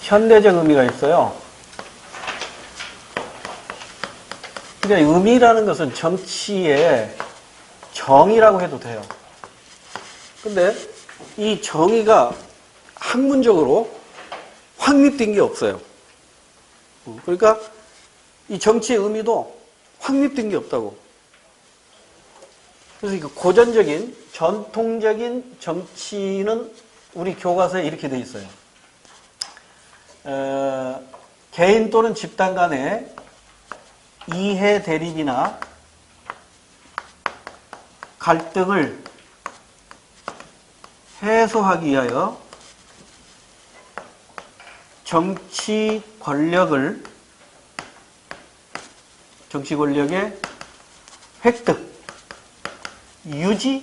현대적 의미가 있어요. 그러니까 의미라는 것은 정치의 정의라고 해도 돼요. 근데 이 정의가 학문적으로 확립된 게 없어요. 그러니까 이 정치의 의미도 확립된 게 없다고. 그래서 이 고전적인, 전통적인 정치는 우리 교과서에 이렇게 돼 있어요. 개인 또는 집단 간의 이해 대립이나 갈등을 해소하기 위하여 정치 권력의 획득, 유지,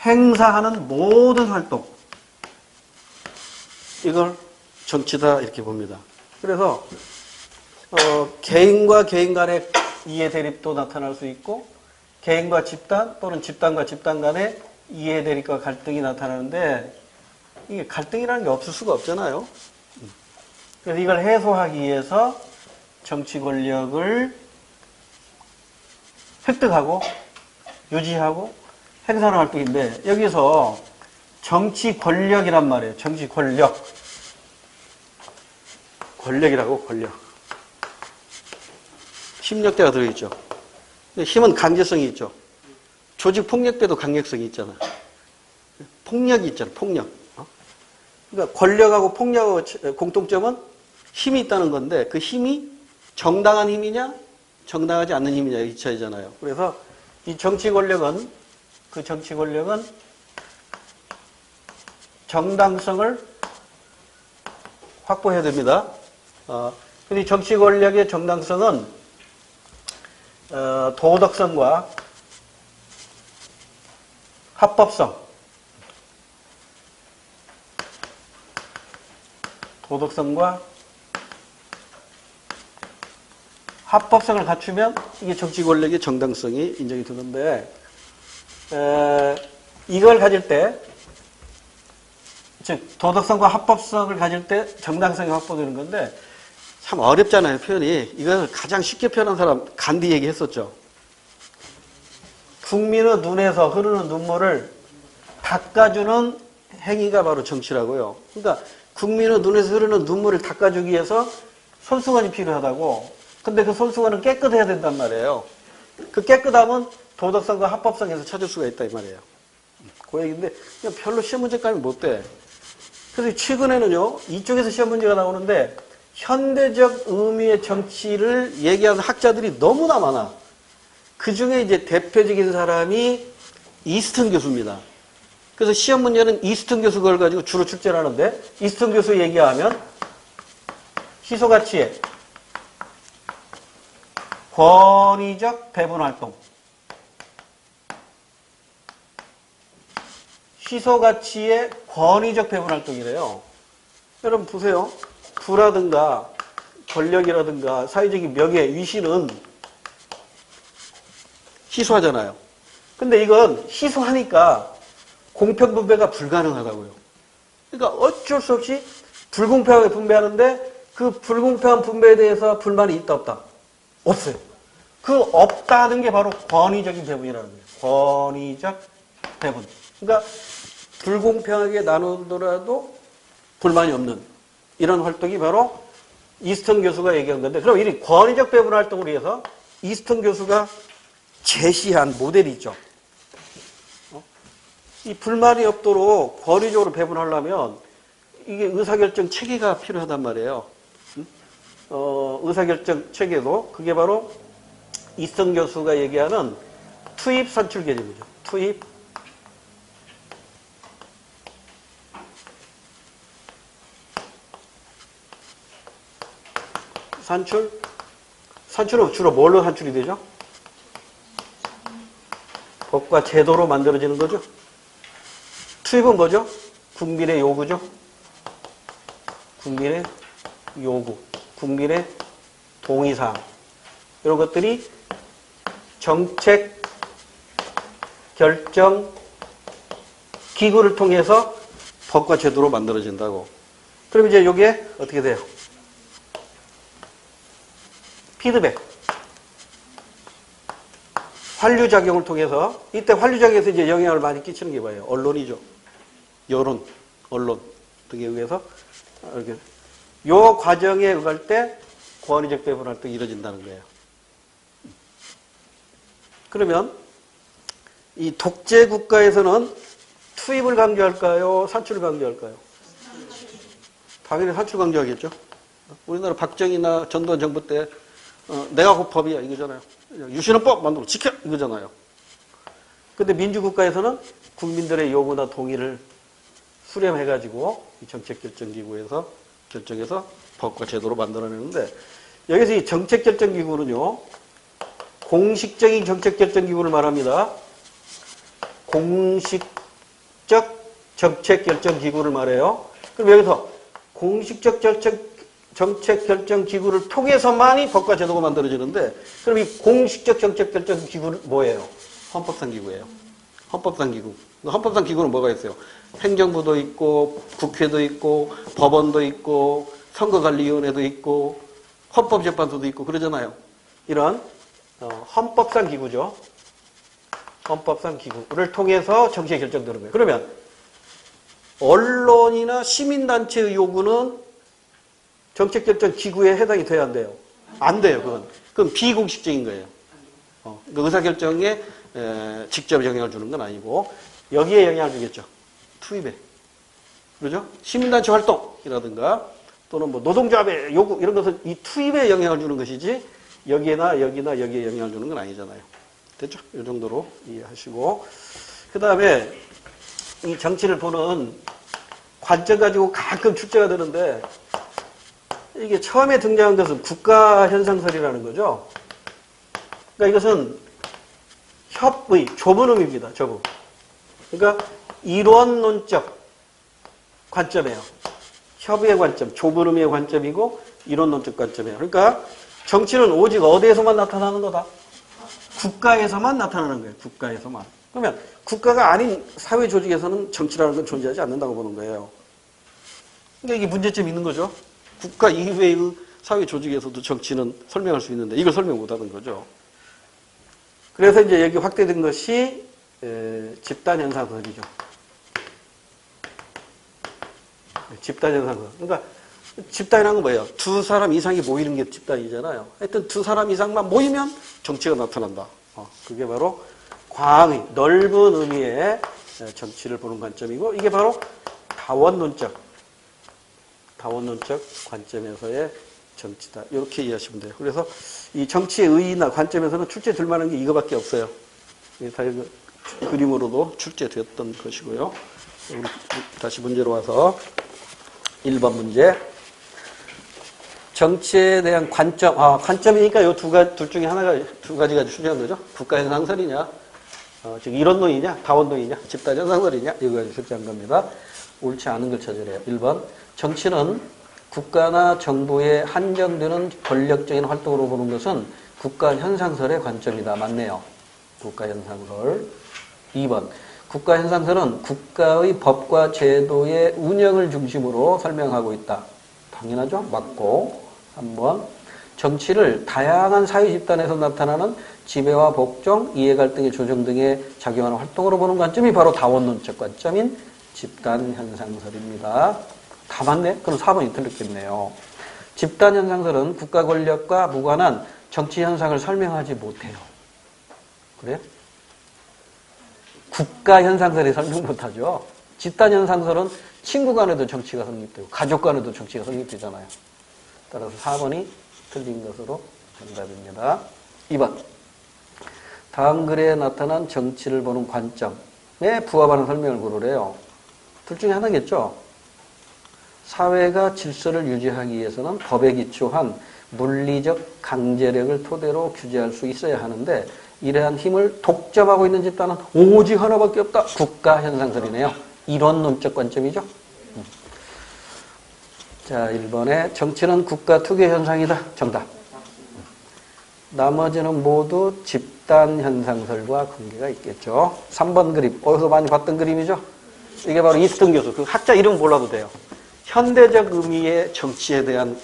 행사하는 모든 활동, 이걸 정치다 이렇게 봅니다. 그래서 개인과 개인 간의 이해 대립도 나타날 수 있고 개인과 집단 또는 집단과 집단 간의 이해 대립과 갈등이 나타나는데 이게 갈등이라는 게 없을 수가 없잖아요. 그래서 이걸 해소하기 위해서 정치 권력을 획득하고 유지하고 행사하는 활동인데 여기서 정치 권력이란 말이에요. 정치 권력. 권력이라고 권력. 힘력대가 들어있죠. 힘은 강제성이 있죠. 조직 폭력배도 강력성이 있잖아. 폭력이 있잖아. 폭력. 그러니까 권력하고 폭력하고 공통점은 힘이 있다는 건데 그 힘이 정당한 힘이냐 정당하지 않는 힘이냐 이 차이잖아요. 그래서 이 정치 권력은 정당성을 확보해야 됩니다. 근데 이 정치 권력의 정당성은 도덕성과 합법성을 갖추면 이게 정치 권력의 정당성이 인정이 되는데 이걸 가질 때, 즉 도덕성과 합법성을 가질 때 정당성이 확보되는 건데 참 어렵잖아요, 표현이. 이걸 가장 쉽게 표현한 사람 간디 얘기했었죠. 국민의 눈에서 흐르는 눈물을 닦아주는 행위가 바로 정치라고요. 그러니까 국민의 눈에서 흐르는 눈물을 닦아주기 위해서 손수건이 필요하다고. 근데 그 손수건은 깨끗해야 된단 말이에요. 그 깨끗함은 도덕성과 합법성에서 찾을 수가 있다 이 말이에요. 그 얘기인데 별로 시험 문제감이 못 돼. 그래서 최근에는요 이쪽에서 시험 문제가 나오는데 현대적 의미의 정치를 얘기하는 학자들이 너무나 많아. 그 중에 이제 대표적인 사람이 이스턴 교수입니다. 그래서 시험 문제는 이스턴 교수 걸 가지고 주로 출제를 하는데 이스턴 교수 얘기하면 희소가치의 권위적 배분 활동. 희소가치의 권위적 배분 활동이래요. 여러분 보세요. 부라든가 권력이라든가 사회적인 명예, 위신은 희소하잖아요. 근데 이건 희소하니까 공평분배가 불가능하다고요. 그러니까 어쩔 수 없이 불공평하게 분배하는데 그 불공평한 분배에 대해서 불만이 있다 없다? 없어요. 그 없다는 게 바로 권위적인 배분이라는 거예요. 권위적 배분. 그러니까 불공평하게 나누더라도 불만이 없는 이런 활동이 바로 이스턴 교수가 얘기한 건데 그럼 이 권위적 배분 활동을 위해서 이스턴 교수가 제시한 모델이 있죠. 이 불만이 없도록 권위적으로 배분하려면 이게 의사결정 체계가 필요하단 말이에요. 의사결정 체계도 그게 바로 이스턴 교수가 얘기하는 투입 산출 개념이죠. 투입 산출은 주로 뭘로 산출이 되죠? 법과 제도로 만들어지는 거죠. 투입은 뭐죠? 국민의 요구죠. 국민의 요구, 국민의 동의사항 이런 것들이 정책 결정 기구를 통해서 법과 제도로 만들어진다고. 그럼 이제 요게 어떻게 돼요? 피드백. 환류작용을 통해서, 이때 환류작용에서 이제 영향을 많이 끼치는 게 뭐예요? 언론이죠. 여론, 언론 등에 의해서, 이렇게. 요 과정에 의할 때 권위적 배분 활동이 이루어진다는 거예요. 그러면 이 독재 국가에서는 투입을 강조할까요? 산출을 강조할까요? 당연히 산출 강조하겠죠. 우리나라 박정희나 전두환 정부 때 내가 곧 법이야 이거잖아요. 유신헌법 만들어 지켜 이거잖아요. 근데 민주국가에서는 국민들의 요구나 동의를 수렴해가지고 이 정책결정기구에서 결정해서 법과 제도로 만들어내는데, 여기서 이 정책결정기구는요, 공식적인 정책결정기구를 말합니다. 공식적 정책결정기구를 말해요. 그럼 여기서 공식적 정책결정기구를 통해서만이 법과 제도가 만들어지는데, 그럼 이 공식적 정책결정기구는 뭐예요? 헌법상 기구예요. 헌법상 기구. 헌법상 기구는 뭐가 있어요? 행정부도 있고, 국회도 있고, 법원도 있고, 선거관리위원회도 있고, 헌법재판소도 있고 그러잖아요. 이런 헌법상 기구죠. 헌법상 기구를 통해서 정치에 결정되는 거예요. 그러면 언론이나 시민단체의 요구는 정책결정 기구에 해당이 돼야 안 돼요? 안 돼요. 그건 비공식적인 거예요. 의사결정에 직접 영향을 주는 건 아니고, 여기에 영향을 주겠죠. 투입에. 그러죠? 시민단체 활동이라든가 또는 뭐 노동조합의 요구 이런 것은 이 투입에 영향을 주는 것이지 여기에 영향을 주는 건 아니잖아요. 됐죠? 이 정도로 이해하시고, 그 다음에 이 정치를 보는 관점 가지고 가끔 출제가 되는데, 이게 처음에 등장한 것은 국가현상설이라는 거죠. 그러니까 이것은 협의, 좁은 의미입니다. 좁은. 그러니까 이론론적 관점이에요. 협의의 관점, 좁은 의미의 관점이고 이론론적 관점이에요. 그러니까 정치는 오직 어디에서만 나타나는 거다? 국가에서만 나타나는 거예요. 국가에서만. 그러면 국가가 아닌 사회 조직에서는 정치라는 건 존재하지 않는다고 보는 거예요. 그러니까 이게 문제점이 있는 거죠. 국가 이외의 사회 조직에서도 정치는 설명할 수 있는데 이걸 설명 못하는 거죠. 그래서 이제 여기 확대된 것이 집단현상설이죠. 집단현상설. 그러니까 집단이라는 건 뭐예요? 두 사람 이상이 모이는 게 집단이잖아요. 하여튼 두 사람 이상만 모이면 정치가 나타난다. 그게 바로 광의, 넓은 의미의 정치를 보는 관점이고, 이게 바로 다원론적 관점에서의 정치다. 이렇게 이해하시면 돼요. 그래서 이 정치의 의의나 관점에서는 출제될 만한 게 이거밖에 없어요. 다 그림으로도 출제되었던 것이고요. 우리 다시 문제로 와서 1번 문제. 정치에 대한 관점. 관점이니까 이 둘 중에 하나가, 두 가지가 중요한 거죠. 국가현상설이냐, 즉 이론론이냐, 다원론이냐, 집단현상설이냐, 이거 가지고 출제한 겁니다. 옳지 않은 걸 찾으래요. 1번. 정치는 국가나 정부에 한정되는 권력적인 활동으로 보는 것은 국가현상설의 관점이다. 맞네요. 국가현상설. 2번. 국가현상설은 국가의 법과 제도의 운영을 중심으로 설명하고 있다. 당연하죠? 맞고. 3번. 정치를 다양한 사회 집단에서 나타나는 지배와 복종, 이해갈등의 조정 등에 작용하는 활동으로 보는 관점이 바로 다원론적 관점인 집단현상설입니다. 다 맞네? 그럼 4번이 틀렸겠네요. 집단현상설은 국가 권력과 무관한 정치 현상을 설명하지 못해요. 그래요? 국가현상설이 설명 못하죠. 집단현상설은 친구 간에도 정치가 성립되고 가족 간에도 정치가 성립되잖아요. 따라서 4번이 틀린 것으로 정답입니다. 2번. 다음 글에 나타난 정치를 보는 관점에 부합하는 설명을 고르래요. 둘 중에 하나겠죠. 사회가 질서를 유지하기 위해서는 법에 기초한 물리적 강제력을 토대로 규제할 수 있어야 하는데, 이러한 힘을 독점하고 있는 집단은 오직 하나밖에 없다. 국가현상설이네요. 이론론적 관점이죠. 자, 1번에 정치는 국가 투개 현상이다. 정답. 나머지는 모두 집단현상설과 관계가 있겠죠. 3번 그림. 어디서 많이 봤던 그림이죠? 이게 바로 이스턴 교수. 그 학자 이름 몰라도 돼요. 현대적 의미의 정치에 대한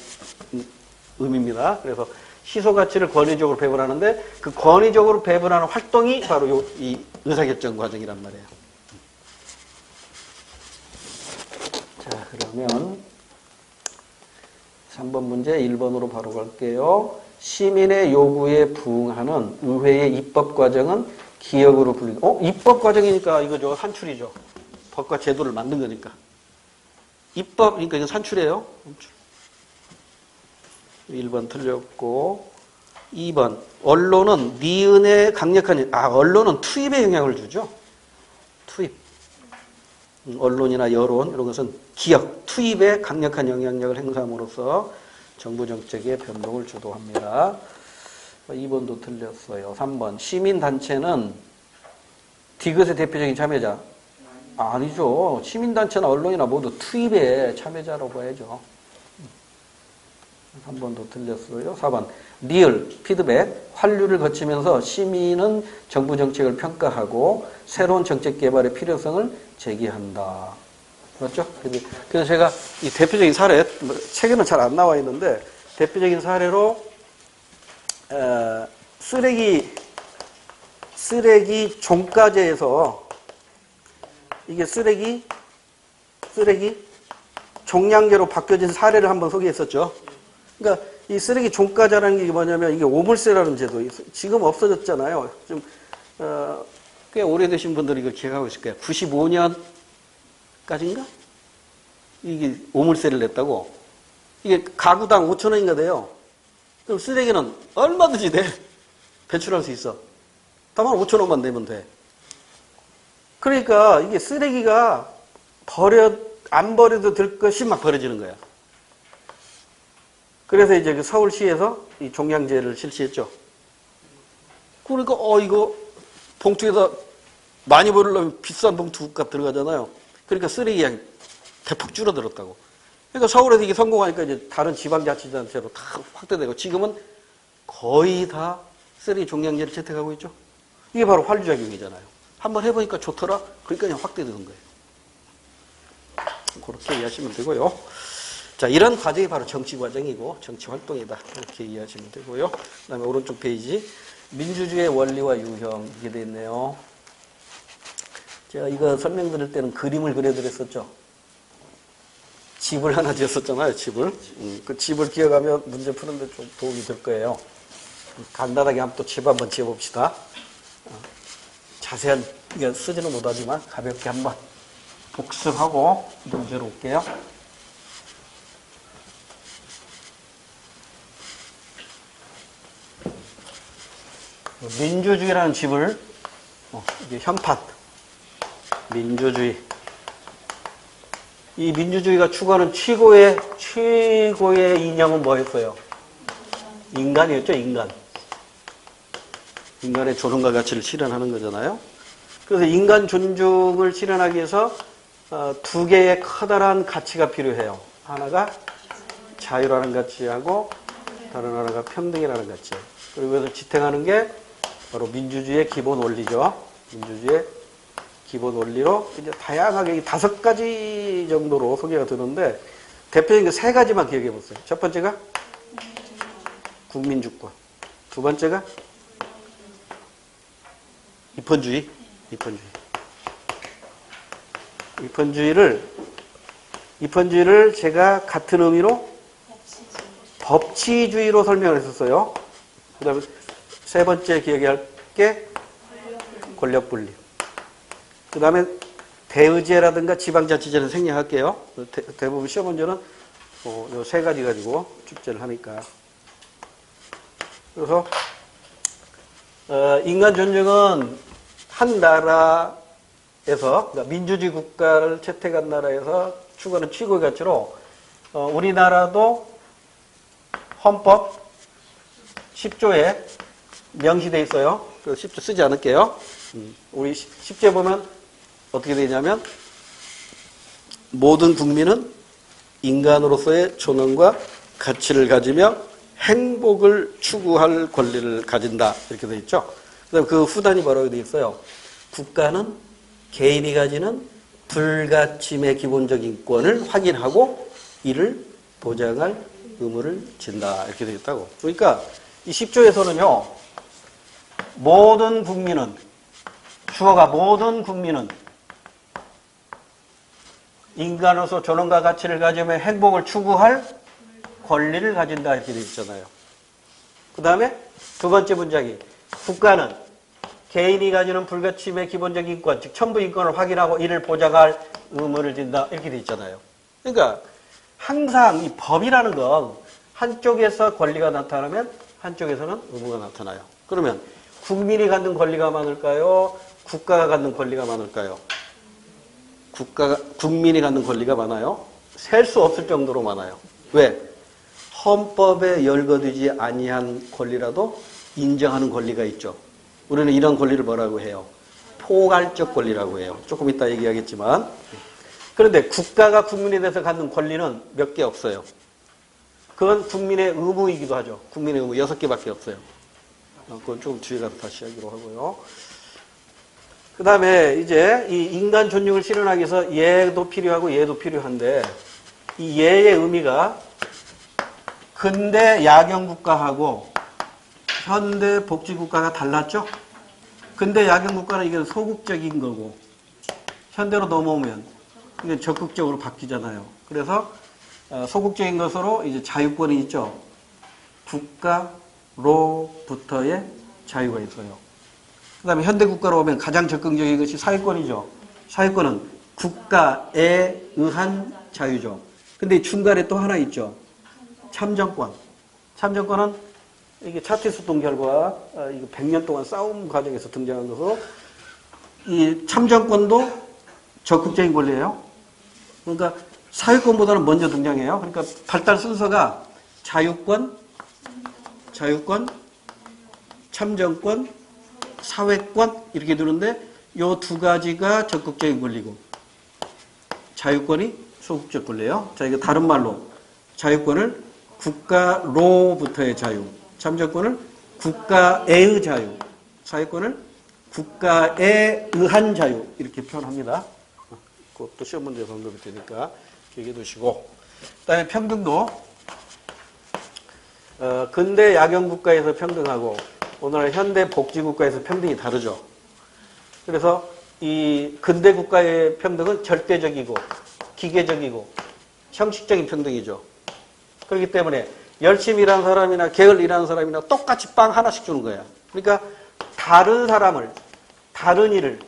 의미입니다. 그래서 시소가치를 권위적으로 배분하는데 그 권위적으로 배분하는 활동이 바로 이 의사결정 과정이란 말이에요. 자, 그러면 3번 문제 1번으로 바로 갈게요. 시민의 요구에 부응하는 의회의 입법 과정은 기역으로 불린다. 입법 과정이니까 이거죠. 산출이죠. 법과 제도를 만든 거니까. 입법, 그러니까 이건 산출이에요. 산출. 1번 틀렸고 2번 언론은 니은의 강력한 언론은 투입에 영향을 주죠. 투입. 언론이나 여론 이런 것은 기역, 투입에 강력한 영향력을 행사함으로써 정부 정책의 변동을 주도합니다. 2번도 틀렸어요. 3번 시민단체는 디귿의 대표적인 참여자. 아니죠. 시민단체나 언론이나 모두 투입의 참여자라고 봐야죠. 3번도 틀렸어요. 4번 리얼, 피드백, 환류를 거치면서 시민은 정부 정책을 평가하고 새로운 정책 개발의 필요성을 제기한다. 맞죠? 그래서 제가 이 대표적인 사례, 책에는 잘 안 나와 있는데 대표적인 사례로 쓰레기 종가제에서 이게 쓰레기 종량제로 바뀌어진 사례를 한번 소개했었죠. 그러니까 이 쓰레기 종가제라는 게 뭐냐면 이게 오물세라는 제도, 지금 없어졌잖아요. 좀 꽤 오래되신 분들이 이걸 기억하고 있을 거예요. 95년까지인가? 이게 오물세를 냈다고. 이게 가구당 5,000원인가 돼요. 그럼 쓰레기는 얼마든지 배출할 수 있어. 다만 5,000원만 내면 돼. 그러니까 이게 쓰레기가 안 버려도 될 것이 막 버려지는 거야. 그래서 이제 그 서울시에서 이 종량제를 실시했죠. 그러니까 이거 봉투에다 많이 버리려면 비싼 봉투 값 들어가잖아요. 그러니까 쓰레기 양이 대폭 줄어들었다고. 그러니까 서울에서 이게 성공하니까 이제 다른 지방자치단체로 다 확대되고 지금은 거의 다 쓰레기 종량제를 채택하고 있죠. 이게 바로 환류작용이잖아요. 한번 해보니까 좋더라. 그러니까 그냥 확대되는 거예요. 그렇게 이해하시면 되고요. 자, 이런 과정이 바로 정치 과정이고 정치 활동이다. 이렇게 이해하시면 되고요. 그 다음에 오른쪽 페이지. 민주주의의 원리와 유형. 이게 되어 있네요. 제가 이거 설명드릴 때는 그림을 그려드렸었죠. 집을 하나 지었었잖아요. 집을. 그 집을 기억하면 문제 푸는데 좀 도움이 될 거예요. 간단하게 한번 또 집 한번 지어봅시다. 자세한 이거 쓰지는 못하지만 가볍게 한번 복습하고 문제로 올게요. 민주주의라는 집을 이게 현판 민주주의 이 민주주의가 추구하는 최고의 이념은 뭐였어요? 인간이었죠. 인간의 존엄과 가치를 실현하는 거잖아요. 그래서 인간 존중을 실현하기 위해서 두 개의 커다란 가치가 필요해요. 하나가 자유라는 가치하고 다른 하나가 평등이라는 가치예요. 그리고 그래서 지탱하는 게 바로 민주주의의 기본 원리죠. 민주주의의 기본 원리로 이제 다양하게 5가지 정도로 소개가 되는데 대표적인 게 3가지만 기억해 보세요. 첫 번째가 국민주권. 두 번째가 입헌주의. 입헌주의를 제가 같은 의미로 법치주의로 설명을 했었어요. 그 다음에 세 번째 기억할 게 권력분리. 그 다음에 대의제라든가 지방자치제는 생략할게요. 대부분 시험 문제는 요 3가지 가지고 출제를 하니까. 그래서 인간 존중은 한 나라에서, 그러니까 민주주의 국가를 채택한 나라에서 추구하는 최고의 가치로 우리나라도 헌법 10조에 명시되어 있어요. 그래서 10조 쓰지 않을게요. 우리 10조에 보면 어떻게 되냐면 모든 국민은 인간으로서의 존엄과 가치를 가지며 행복을 추구할 권리를 가진다. 이렇게 되어 있죠. 그다음에 그 후단이 뭐라고 되어 있어요? 국가는 개인이 가지는 불가침의 기본적인 권을 확인하고 이를 보장할 의무를 진다. 이렇게 되어 있다고. 그러니까 이 10조에서는요. 모든 국민은 주어가 모든 국민은 인간으로서 존엄과 가치를 가지며 행복을 추구할 권리를 가진다. 이렇게 되어 있잖아요. 그 다음에 두 번째 문장이 국가는 개인이 가지는 불가침의 기본적 인권, 즉 천부 인권을 확인하고 이를 보장할 의무를 진다. 이렇게 되어 있잖아요. 그러니까 항상 이 법이라는 건 한쪽에서 권리가 나타나면 한쪽에서는 의무가 나타나요. 그러면 국민이 갖는 권리가 많을까요? 국가가 갖는 권리가 많을까요? 국민이 갖는 권리가 많아요? 셀 수 없을 정도로 많아요. 왜? 헌법에 열거되지 아니한 권리라도 인정하는 권리가 있죠. 우리는 이런 권리를 뭐라고 해요? 포괄적 권리라고 해요. 조금 이따 얘기하겠지만. 그런데 국가가 국민에 대해서 갖는 권리는 몇 개 없어요. 그건 국민의 의무이기도 하죠. 국민의 의무 6개밖에 없어요. 그건 좀 뒤에 가서 다시 하기로 하고요. 그 다음에 이제 이 인간 존중을 실현하기 위해서 예도 필요하고 예도 필요한데 이 예의 의미가 근대 야경국가하고 현대 복지국가가 달랐죠? 근대 야경국가는 이게 소극적인 거고 현대로 넘어오면 이게 적극적으로 바뀌잖아요. 그래서 소극적인 것으로 이제 자유권이 있죠. 국가로부터의 자유가 있어요. 그 다음에 현대국가로 오면 가장 적극적인 것이 사회권이죠. 사회권은 국가에 의한 자유죠. 근데 중간에 또 하나 있죠. 참정권. 참정권은 이게 차티수동 결과 100년 동안 싸움 과정에서 등장한 것으로 이 참정권도 적극적인 권리예요. 그러니까 사회권보다는 먼저 등장해요. 그러니까 발달 순서가 자유권, 참정권, 사회권 이렇게 되는데 요 두 가지가 적극적인 권리고 자유권이 소극적 권리예요. 자, 이거 다른 말로 자유권을 국가로부터의 자유, 참정권을 국가의 자유, 사회권을 국가에 의한 자유 이렇게 표현합니다. 그것도 시험 문제에서 언급이 되니까 기억해 두시고 그 다음에 평등도 근대 야경국가에서 평등하고 오늘날 현대 복지국가에서 평등이 다르죠. 그래서 이 근대 국가의 평등은 절대적이고 기계적이고 형식적인 평등이죠. 그렇기 때문에 열심히 일하는 사람이나 게을리 일하는 사람이나 똑같이 빵 하나씩 주는 거야. 그러니까 다른 사람을, 다른 일을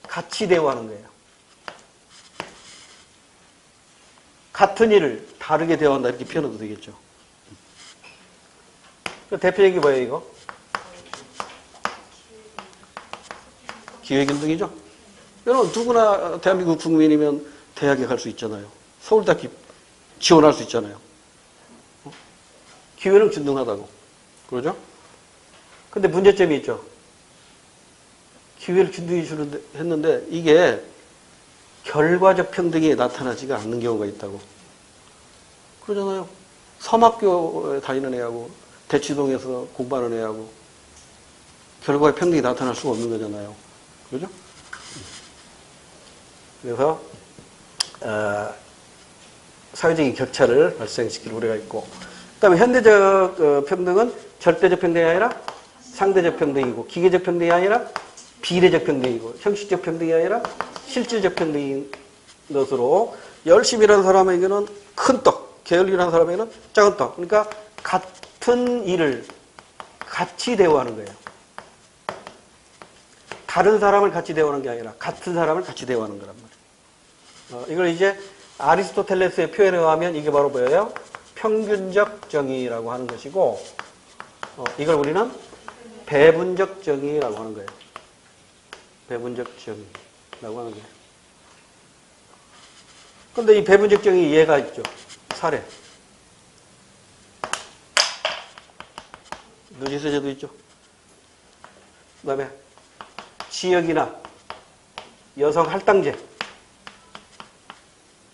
같이 대우하는 거예요. 같은 일을 다르게 대우한다 이렇게 표현해도 되겠죠. 그 대표적인 게 뭐예요, 이거? 기회균등이죠. 여러분 누구나 대한민국 국민이면 대학에 갈 수 있잖아요. 서울대학교 지원할 수 있잖아요. 기회는 균등하다고. 그러죠? 근데 문제점이 있죠. 기회를 균등히 주는데, 했는데 이게 결과적 평등이 나타나지가 않는 경우가 있다고. 그러잖아요. 섬학교에 다니는 애하고 대치동에서 공부하는 애하고 결과의 평등이 나타날 수가 없는 거잖아요. 그죠? 그래서 사회적인 격차를 발생시킬 우려가 있고 그 다음에 현대적 평등은 절대적 평등이 아니라 상대적 평등이고 기계적 평등이 아니라 비례적 평등이고 형식적 평등이 아니라 실질적 평등인 것으로 열심히 일하는 사람에게는 큰 떡, 게을리 일하는 사람에게는 작은 떡. 그러니까 같은 일을 같이 대우하는 거예요. 다른 사람을 같이 대우하는 게 아니라 같은 사람을 같이 대우하는 거란 말이에요. 이걸 이제 아리스토텔레스의 표현에 의하면 이게 바로 뭐예요? 평균적 정의라고 하는 것이고 이걸 우리는 배분적 정의라고 하는 거예요. 배분적 정의라고 하는 거예요. 그런데 이 배분적 정의 예가 있죠. 사례. 누지세제도 있죠. 그 다음에 지역이나 여성 할당제.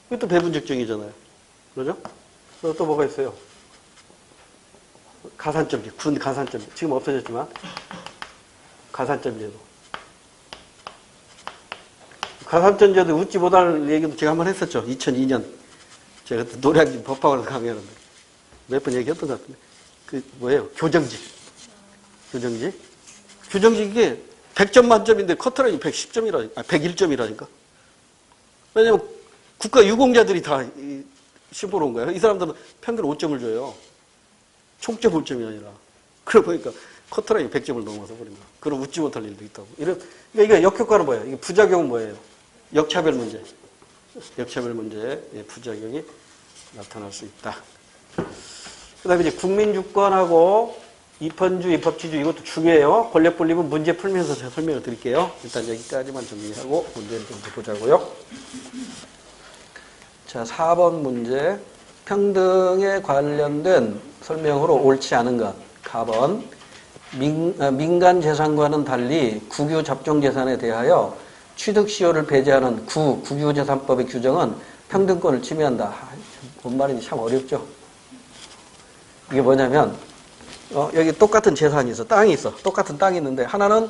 이것도 배분적 정의잖아요. 그러죠? 또 뭐가 있어요? 가산점제, 군 가산점제. 지금 없어졌지만 가산점제도. 가산점제도 웃지 못할 얘기도 제가 한번 했었죠. 2002년 제가 그때 노량진 법학원에서 강의하는데 몇 번 얘기했던 것 같은데 그 뭐예요? 교정직. 교정직 이게 100점 만점인데 커트라인이 110점이라니까. 101점이라니까. 왜냐면 국가 유공자들이 다 시험 온 거예요. 이 사람들은 평균 5점을 줘요. 총점 5점이 아니라. 그러고 보니까 커트라인이 100점을 넘어서 버린 거야. 그럼 웃지 못할 일도 있다고. 그러니까 이게 역효과는 뭐예요? 이게 부작용은 뭐예요? 역차별 문제. 역차별 문제의 부작용이 나타날 수 있다. 그 다음에 이제 국민주권하고 입헌주, 입법치주 이것도 중요해요. 권력 분립은 문제 풀면서 제가 설명을 드릴게요. 일단 여기까지만 정리하고 문제를 좀 보자고요. 자, 4번 문제. 평등에 관련된 설명으로 옳지 않은 것. 4번. 민간 재산과는 달리 국유 잡종 재산에 대하여 취득시효를 배제하는 국유재산법의 규정은 평등권을 침해한다. 뭔 말인지 참 어렵죠. 이게 뭐냐면 여기 똑같은 재산이 있어. 땅이 있어. 똑같은 땅이 있는데 하나는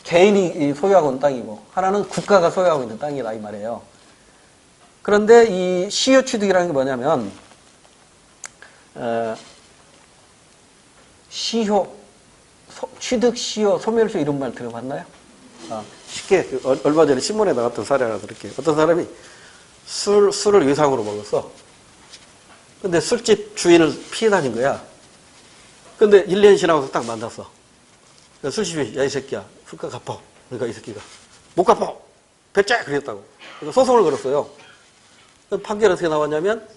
개인이 소유하고 있는 땅이고 하나는 국가가 소유하고 있는 땅이다 이 말이에요. 그런데 이 시효 취득이라는 게 뭐냐면 시효, 취득 시효, 소멸시효 이런 말 들어봤나요? 쉽게 얼마 전에 신문에 나갔던 사례 하나 드릴게요. 어떤 사람이 술을 외상으로 먹었어. 근데 술집 주인을 피해 다닌 거야. 근데 1년 지나고서 딱 만났어. 술집이 야 이 새끼야 술값 갚아. 그러니까 이 새끼가 못 갚아. 배째 그랬다고. 그러니까 소송을 걸었어요. 판결이 어떻게 나왔냐면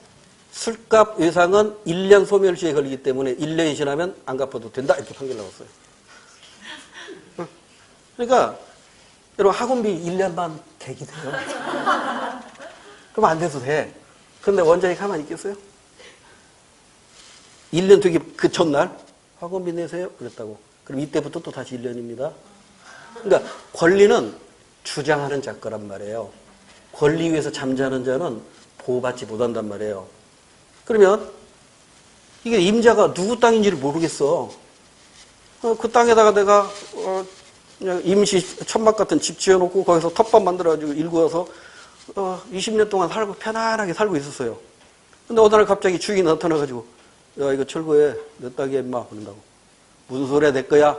술값 외상은 1년 소멸시효에 걸리기 때문에 1년이 지나면 안 갚아도 된다 이렇게 판결 나왔어요. 그러니까 여러분 학원비 1년만 대기 돼요. 그럼 안 돼도 돼. 근데 원장이 가만히 있겠어요? 1년 되기 그 전날 학원비 내세요 그랬다고. 그럼 이때부터 또 다시 1년입니다. 그러니까 권리는 주장하는 자 거란 말이에요. 권리 위에서 잠자는 자는 보호받지 못한단 말이에요. 그러면 이게 임자가 누구 땅인지를 모르겠어. 그 땅에다가 내가 그냥 임시 천막 같은 집 지어놓고 거기서 텃밭 만들어가지고 일구어서 20년 동안 살고 편안하게 살고 있었어요. 근데 어느 날 갑자기 주인이 나타나가지고 야 이거 철거해 내 땅이야 임마 그런다고. 무슨 소리야 내 거야?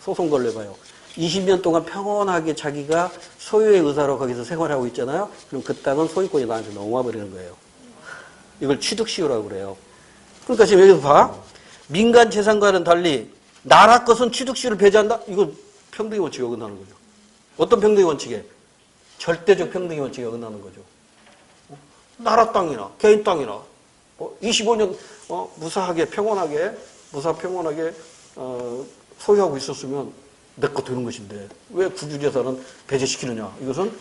소송 걸려봐요. 20년 동안 평온하게 자기가 소유의 의사로 거기서 생활하고 있잖아요. 그럼 그 땅은 소유권이 나한테 넘어와 버리는 거예요. 이걸 취득시효라고 그래요. 그러니까 지금 여기서 봐. 민간 재산과는 달리 나라 것은 취득시효를 배제한다? 이거 평등의 원칙에 어긋나는 거죠. 어떤 평등의 원칙에? 절대적 평등의 원칙에 어긋나는 거죠. 나라 땅이나 개인 땅이나 25년 무사하게 평온하게 소유하고 있었으면 내 거 되는 것인데 왜 국유재산은 배제시키느냐. 이것은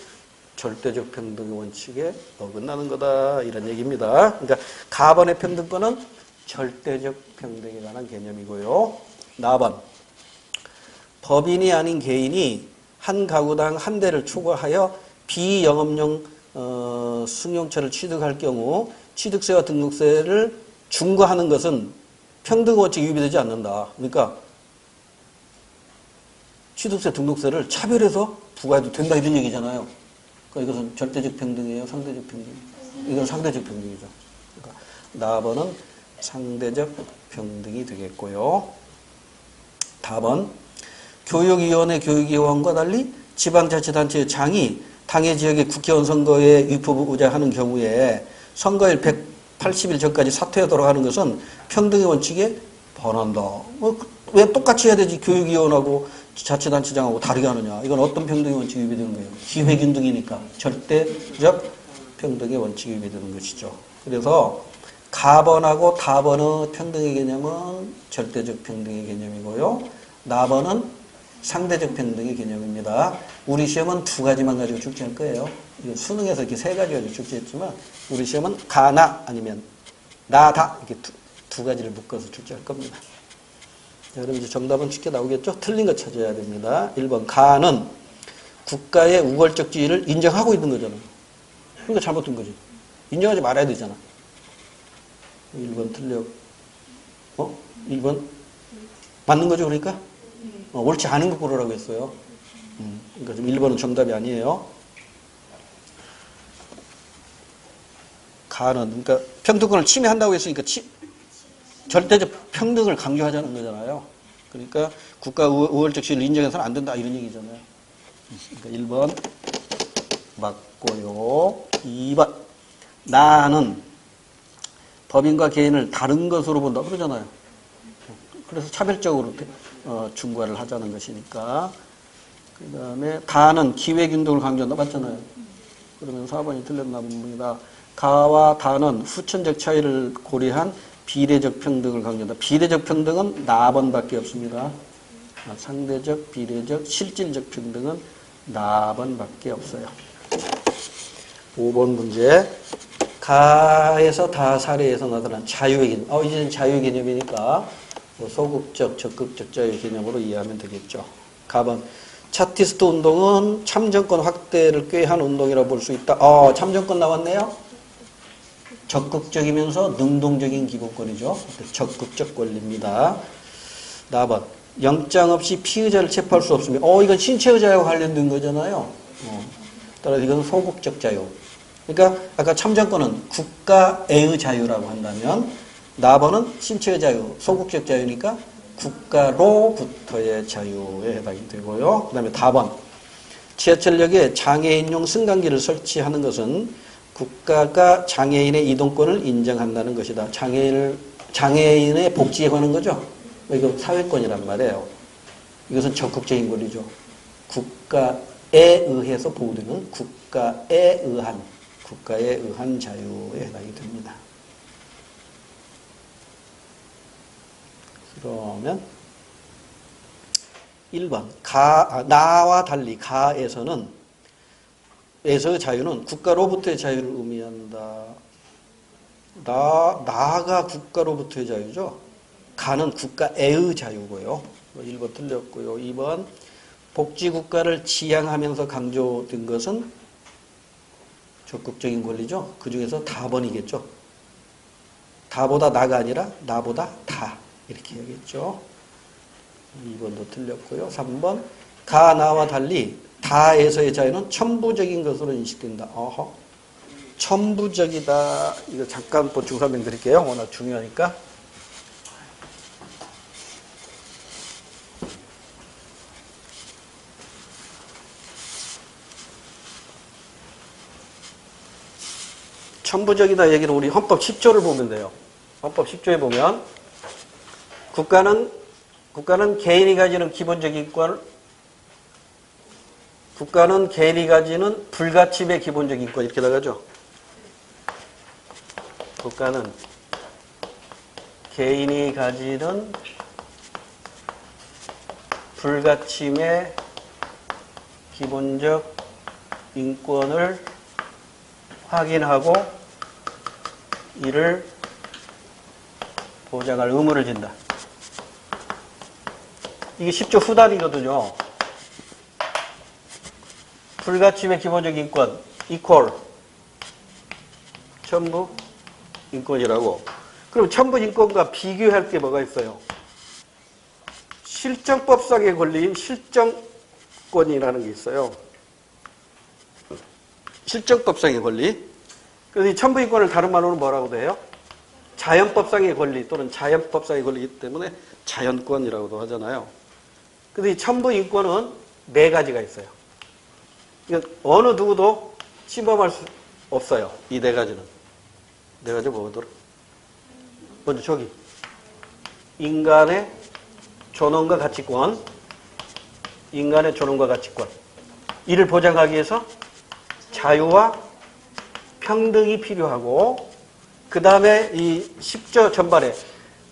절대적 평등의 원칙에 어긋나는 거다 이런 얘기입니다. 그러니까 가번의 평등권은 절대적 평등에 관한 개념이고요. 4번. 법인이 아닌 개인이 한 가구당 한 대를 초과하여 비영업용 승용차를 취득할 경우 취득세와 등록세를 중과하는 것은 평등원칙에 위배되지 않는다. 그러니까 취득세, 등록세를 차별해서 부과해도 된다 이런 얘기잖아요. 그러니까 이것은 절대적 평등이에요? 상대적 평등이에요? 이건 상대적 평등이죠. 그러니까 나번은 상대적 평등이 되겠고요. 다번. 교육위원회 교육위원과 달리 지방자치단체의 장이 당해 지역의 국회의원 선거에 유포하는 경우에 선거일 180일 전까지 사퇴하도록 하는 것은 평등의 원칙에 반한다. 왜 똑같이 해야 되지? 교육위원하고 자치단체장하고 다르게 하느냐. 이건 어떤 평등의 원칙이 위배되는 거예요? 기회균등이니까. 절대적 평등의 원칙이 위배되는 것이죠. 그래서 가번하고 다번의 평등의 개념은 절대적 평등의 개념이고요. 나번은 상대적 평등의 개념입니다. 우리 시험은 두 가지만 가지고 출제할 거예요. 수능에서 이렇게 세 가지 가지고 출제했지만 우리 시험은 가나 아니면 나다 이렇게 두 가지를 묶어서 출제할 겁니다. 자, 그럼 이제 정답은 쉽게 나오겠죠? 틀린 거 찾아야 됩니다. 1번 가는 국가의 우월적 지위를 인정하고 있는 거잖아요. 그러니까 잘못된 거지. 인정하지 말아야 되잖아. 1번 틀려. 1번 맞는 거죠, 그러니까? 옳지 않은 거 고르라고 했어요. 그러니까 지금 1번은 정답이 아니에요. 가는, 그러니까 평등권을 침해한다고 했으니까 절대적 평등을 강조하자는 거잖아요. 그러니까 국가 우월적 지위를 인정해서는 안 된다 이런 얘기잖아요. 그러니까 1번 맞고요. 2번 나는 법인과 개인을 다른 것으로 본다 그러잖아요. 그래서 차별적으로 중과를 하자는 것이니까. 그 다음에 다는 기회균등을 강조한다 맞잖아요. 그러면 4번이 틀렸나 봅니다. 가와 다는 후천적 차이를 고려한 비례적 평등을 강조한다. 비례적 평등은 나번밖에 없습니다. 상대적, 비례적, 실질적 평등은 나번밖에 없어요. 5번 문제. 가에서 다 사례에서 나타난 자유의 개념. 이제는 자유의 개념이니까 소극적, 적극적 자유의 개념으로 이해하면 되겠죠. 가번. 차티스트 운동은 참정권 확대를 꾀한 운동이라고 볼 수 있다. 참정권 나왔네요. 적극적이면서 능동적인 기본권이죠. 적극적 권리입니다. 나번. 영장 없이 피의자를 체포할 수 없습니다. 이건 신체의 자유와 관련된 거잖아요. 따라서 이건 소극적 자유. 그러니까 아까 참정권은 국가의 자유라고 한다면 나번은 신체의 자유, 소극적 자유니까 국가로부터의 자유에 해당이 되고요. 그 다음에 다번. 지하철역에 장애인용 승강기를 설치하는 것은 국가가 장애인의 이동권을 인정한다는 것이다. 장애인의 복지에 관한 거죠. 이거 사회권이란 말이에요. 이것은 적극적인 권리죠. 국가에 의해서 보호되는 국가에 의한 자유에 해당이 됩니다. 그러면 1번 나와 달리 가에서의 자유는 국가로부터의 자유를 의미한다. 나가 국가로부터의 자유죠. 가는 국가의 자유고요. 1번 틀렸고요. 2번 복지국가를 지향하면서 강조된 것은 적극적인 권리죠. 그 중에서 다번이겠죠. 다보다 나가 아니라 나보다 다 이렇게 해야겠죠. 2번도 틀렸고요. 3번 가 나와 달리 다에서의 자유는 천부적인 것으로 인식된다. 천부적이다. 이거 잠깐 보충 설명드릴게요. 워낙 중요하니까. 천부적이다 얘기는 우리 헌법 10조를 보면 돼요. 헌법 10조에 보면 국가는 개인이 가지는 기본적인 인권, 국가는 개인이 가지는 불가침의 기본적인 인권 이렇게 나가죠. 국가는 개인이 가지는 불가침의 기본적 인권을 확인하고 이를 보장할 의무를 진다. 이게 10조 후단이거든요. 불가침의 기본적 인권, equal, 천부 인권이라고. 그럼 천부 인권과 비교할 게 뭐가 있어요? 실정법상의 권리인 실정권이라는 게 있어요. 실정법상의 권리. 그래서 이 천부 인권을 다른 말로는 뭐라고 돼요? 자연법상의 권리 또는 자연법상의 권리이기 때문에 자연권이라고도 하잖아요. 그래서 이 천부 인권은 4가지가 있어요. 그러니까 어느 누구도 침범할 수 없어요. 이 4가지는. 4가지 뭐더라? 먼저 저기 인간의 존엄과 가치권, 인간의 존엄과 가치권. 이를 보장하기 위해서 자유와 평등이 필요하고, 그 다음에 이 10조 전반에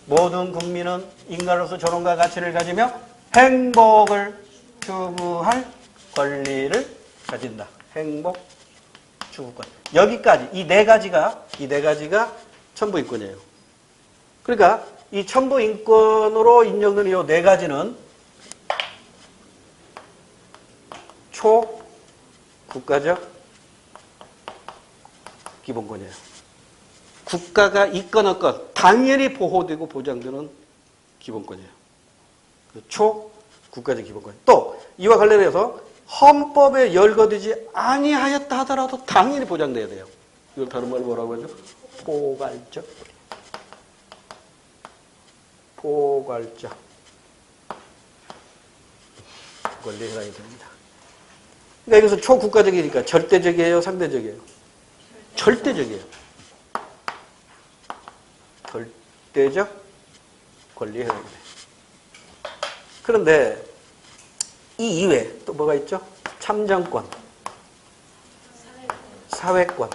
모든 국민은 인간으로서 존엄과 가치를 가지며 행복을 추구할 권리를 가진다. 행복 추구권. 여기까지 이 4가지가 천부인권이에요. 그러니까 이 천부인권으로 인정되는 이 4가지는 초국가적 기본권이에요. 국가가 있건 없건 당연히 보호되고 보장되는 기본권이에요. 초국가적 기본권. 또 이와 관련해서 헌법에 열거되지 아니하였다 하더라도 당연히 보장돼야 돼요. 이걸 다른 말로 뭐라고 하죠? 포괄적. 포괄적. 권리에 해당이 됩니다. 그러니까 여기서 초국가적이니까 절대적이에요? 상대적이에요? 절대적이에요. 절대적 권리에 해당이 돼요. 그런데 이 이외에 또 뭐가 있죠? 참정권, 사회권,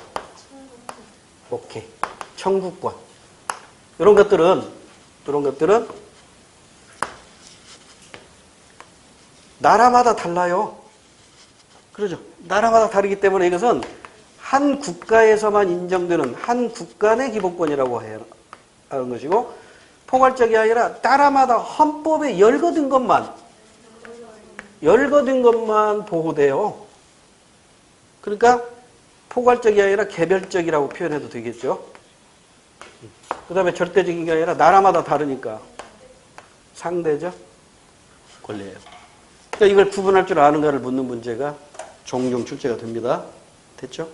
오케이, 청구권. 이런 것들은 나라마다 달라요. 그러죠? 나라마다 다르기 때문에 이것은 한 국가에서만 인정되는 한 국가 내 기본권이라고 하는 것이고, 포괄적이 아니라 나라마다 헌법에 열거된 것만 보호돼요. 그러니까 포괄적이 아니라 개별적이라고 표현해도 되겠죠. 그 다음에 절대적인 게 아니라 나라마다 다르니까 상대적 권리예요. 그러니까 이걸 구분할 줄 아는가를 묻는 문제가 종종 출제가 됩니다. 됐죠?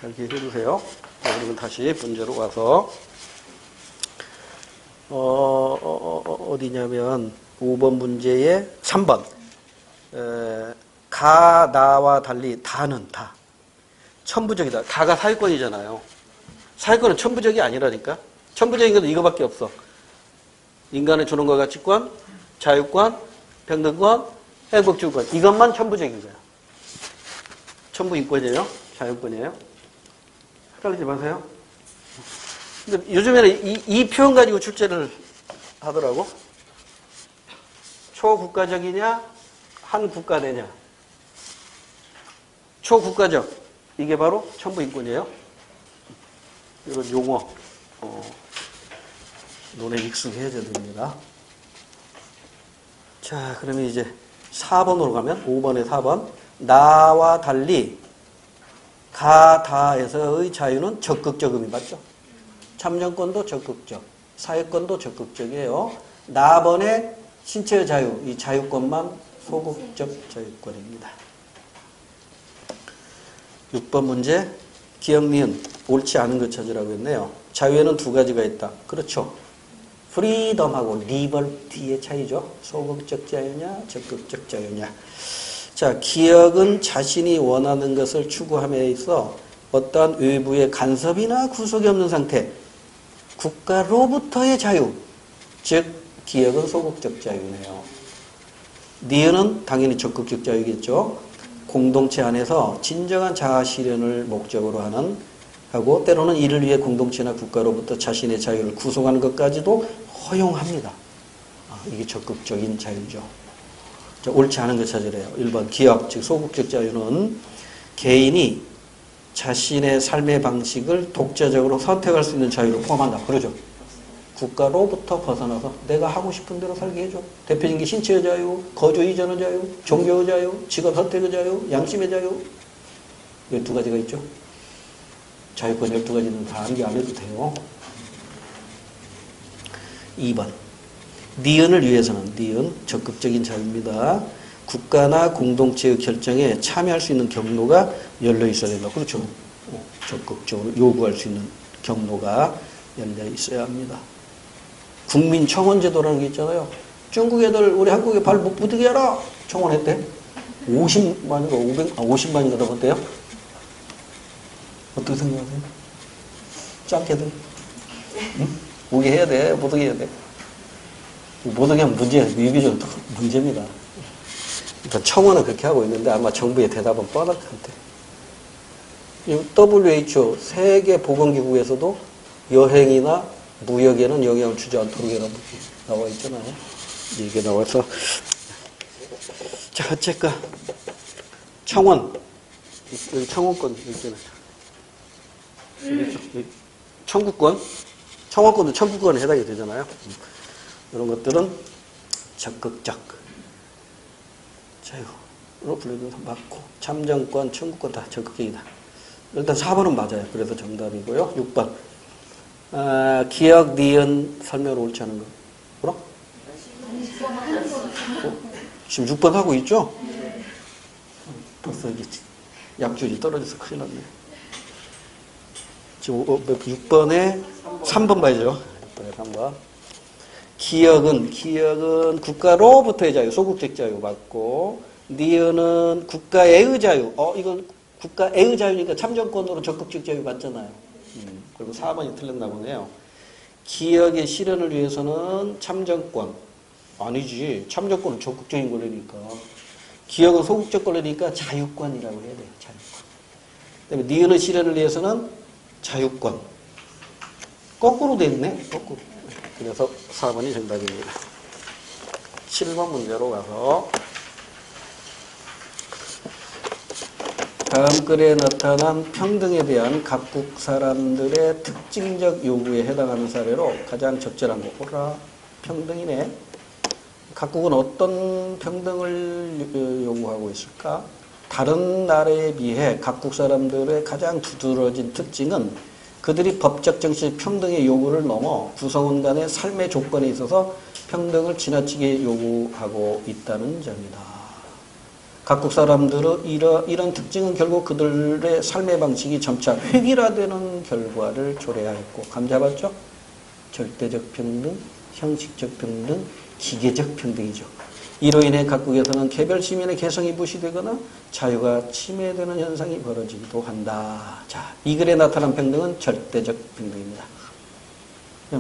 잘 기억해 두세요. 자, 그러면 다시 문제로 와서 어디냐면 5번 문제의 3번 가, 나와 달리 다는 다 천부적이다. 다가 사회권이잖아요. 사회권은 천부적이 아니라니까. 천부적인 것은 이거밖에 없어. 인간의 존엄과 가치권, 자유권, 평등권, 행복주권. 이것만 천부적인 거야. 천부인권이에요. 자유권이에요. 헷갈리지 마세요. 근데 요즘에는 이 표현 가지고 출제를 하더라고. 초국가적이냐, 한 국가되냐. 초국가적. 이게 바로 천부인권이에요. 이런 용어. 논에 익숙해져야 됩니다. 자, 그러면 이제 4번으로 가면 5번에 4번. 나와 달리 가, 다에서의 자유는 적극적 의미 맞죠? 참정권도 적극적, 사회권도 적극적이에요. 나번의 신체의 자유, 이 자유권만 소극적 자유권입니다. 6번 문제, 기억, 니은, 옳지 않은 것 찾으라고 했네요. 자유에는 두 가지가 있다. 그렇죠. 프리덤하고 리버티의 차이죠. 소극적 자유냐, 적극적 자유냐. 자, 기억은 자신이 원하는 것을 추구함에 있어 어떠한 외부의 간섭이나 구속이 없는 상태, 국가로부터의 자유, 즉 기억은 소극적 자유네요. 니은은 당연히 적극적 자유겠죠. 공동체 안에서 진정한 자아 실현을 목적으로 하고 때로는 이를 위해 공동체나 국가로부터 자신의 자유를 구속하는 것까지도 허용합니다. 이게 적극적인 자유죠. 자, 옳지 않은 것 찾으래요. 1번 기억, 즉 소극적 자유는 개인이 자신의 삶의 방식을 독자적으로 선택할 수 있는 자유를 포함한다. 그러죠. 국가로부터 벗어나서 내가 하고 싶은 대로 살게 해줘. 대표적인 게 신체의 자유, 거주 이전의 자유, 종교의 자유, 직업 선택의 자유, 양심의 자유. 12가지가 있죠. 자유권 12가지는 다 암기 안 해도 돼요. 2번 니은을 위해서는 니은 적극적인 자유입니다. 국가나 공동체의 결정에 참여할 수 있는 경로가 열려 있어야 된다. 그렇죠. 적극적으로 요구할 수 있는 경로가 열려 있어야 합니다. 국민청원제도라는 게 있잖아요. 중국 애들 우리 한국에 발 못 붙이게 하라 청원했대. 50만인가 50만인가 넘었대요. 어떻게 생각하세요? 짱깨들. 응? 오게 해야 돼. 못 오게 해야 돼. 못 오게 하면 문제야. 위기적 문제입니다. 그러니까 청원은 그렇게 하고 있는데 아마 정부의 대답은 뻔할 것 같아. WHO 세계보건기구에서도 여행이나 무역에는 영향을 주지 않도록 나와 있잖아요. 이게 나와서 자, 어쨌건 청원 여기 청원권 있잖아요. 청구권 청원권도 청구권에 해당이 되잖아요. 이런 것들은 적극적 자유로 불리는 맞고 참정권, 청구권 다 적극적이다. 일단 4번은 맞아요. 그래서 정답이고요. 6번 기억, 니은 설명을 옳지 않은 거. 뭐라? 지금 6번 하고 있죠? 벌써 이게 약줄이 떨어져서 큰일 났네. 지금 6번에 3번 봐야죠. 6번에 3번. 기역은 국가로부터의 자유, 소극적 자유 받고, 니은은 국가의 자유. 이건 국가의 자유니까 참정권으로 적극적 자유 받잖아요. 그리고 4번이 틀렸나 보네요. 기역의 실현을 위해서는 참정권. 아니지. 참정권은 적극적인 권리니까. 기역은 소극적 권리니까 자유권이라고 해야 돼요. 자유권. 그다음에 니은의 실현을 위해서는 자유권. 거꾸로 돼 있네. 거꾸로. 그래서 4번이 정답입니다. 7번 문제로 가서 다음 글에 나타난 평등에 대한 각국 사람들의 특징적 요구에 해당하는 사례로 가장 적절한 거. 오라, 평등이네. 각국은 어떤 평등을 요구하고 있을까? 다른 나라에 비해 각국 사람들의 가장 두드러진 특징은 그들이 법적 정치적 평등의 요구를 넘어 구성원 간의 삶의 조건에 있어서 평등을 지나치게 요구하고 있다는 점이다. 각국 사람들은 이런 특징은 결국 그들의 삶의 방식이 점차 획일화되는 결과를 초래하였고, 감 잡았죠? 절대적 평등, 형식적 평등, 기계적 평등이죠. 이로 인해 각국에서는 개별 시민의 개성이 무시되거나 자유가 침해되는 현상이 벌어지기도 한다. 자, 이 글에 나타난 평등은 절대적 평등입니다.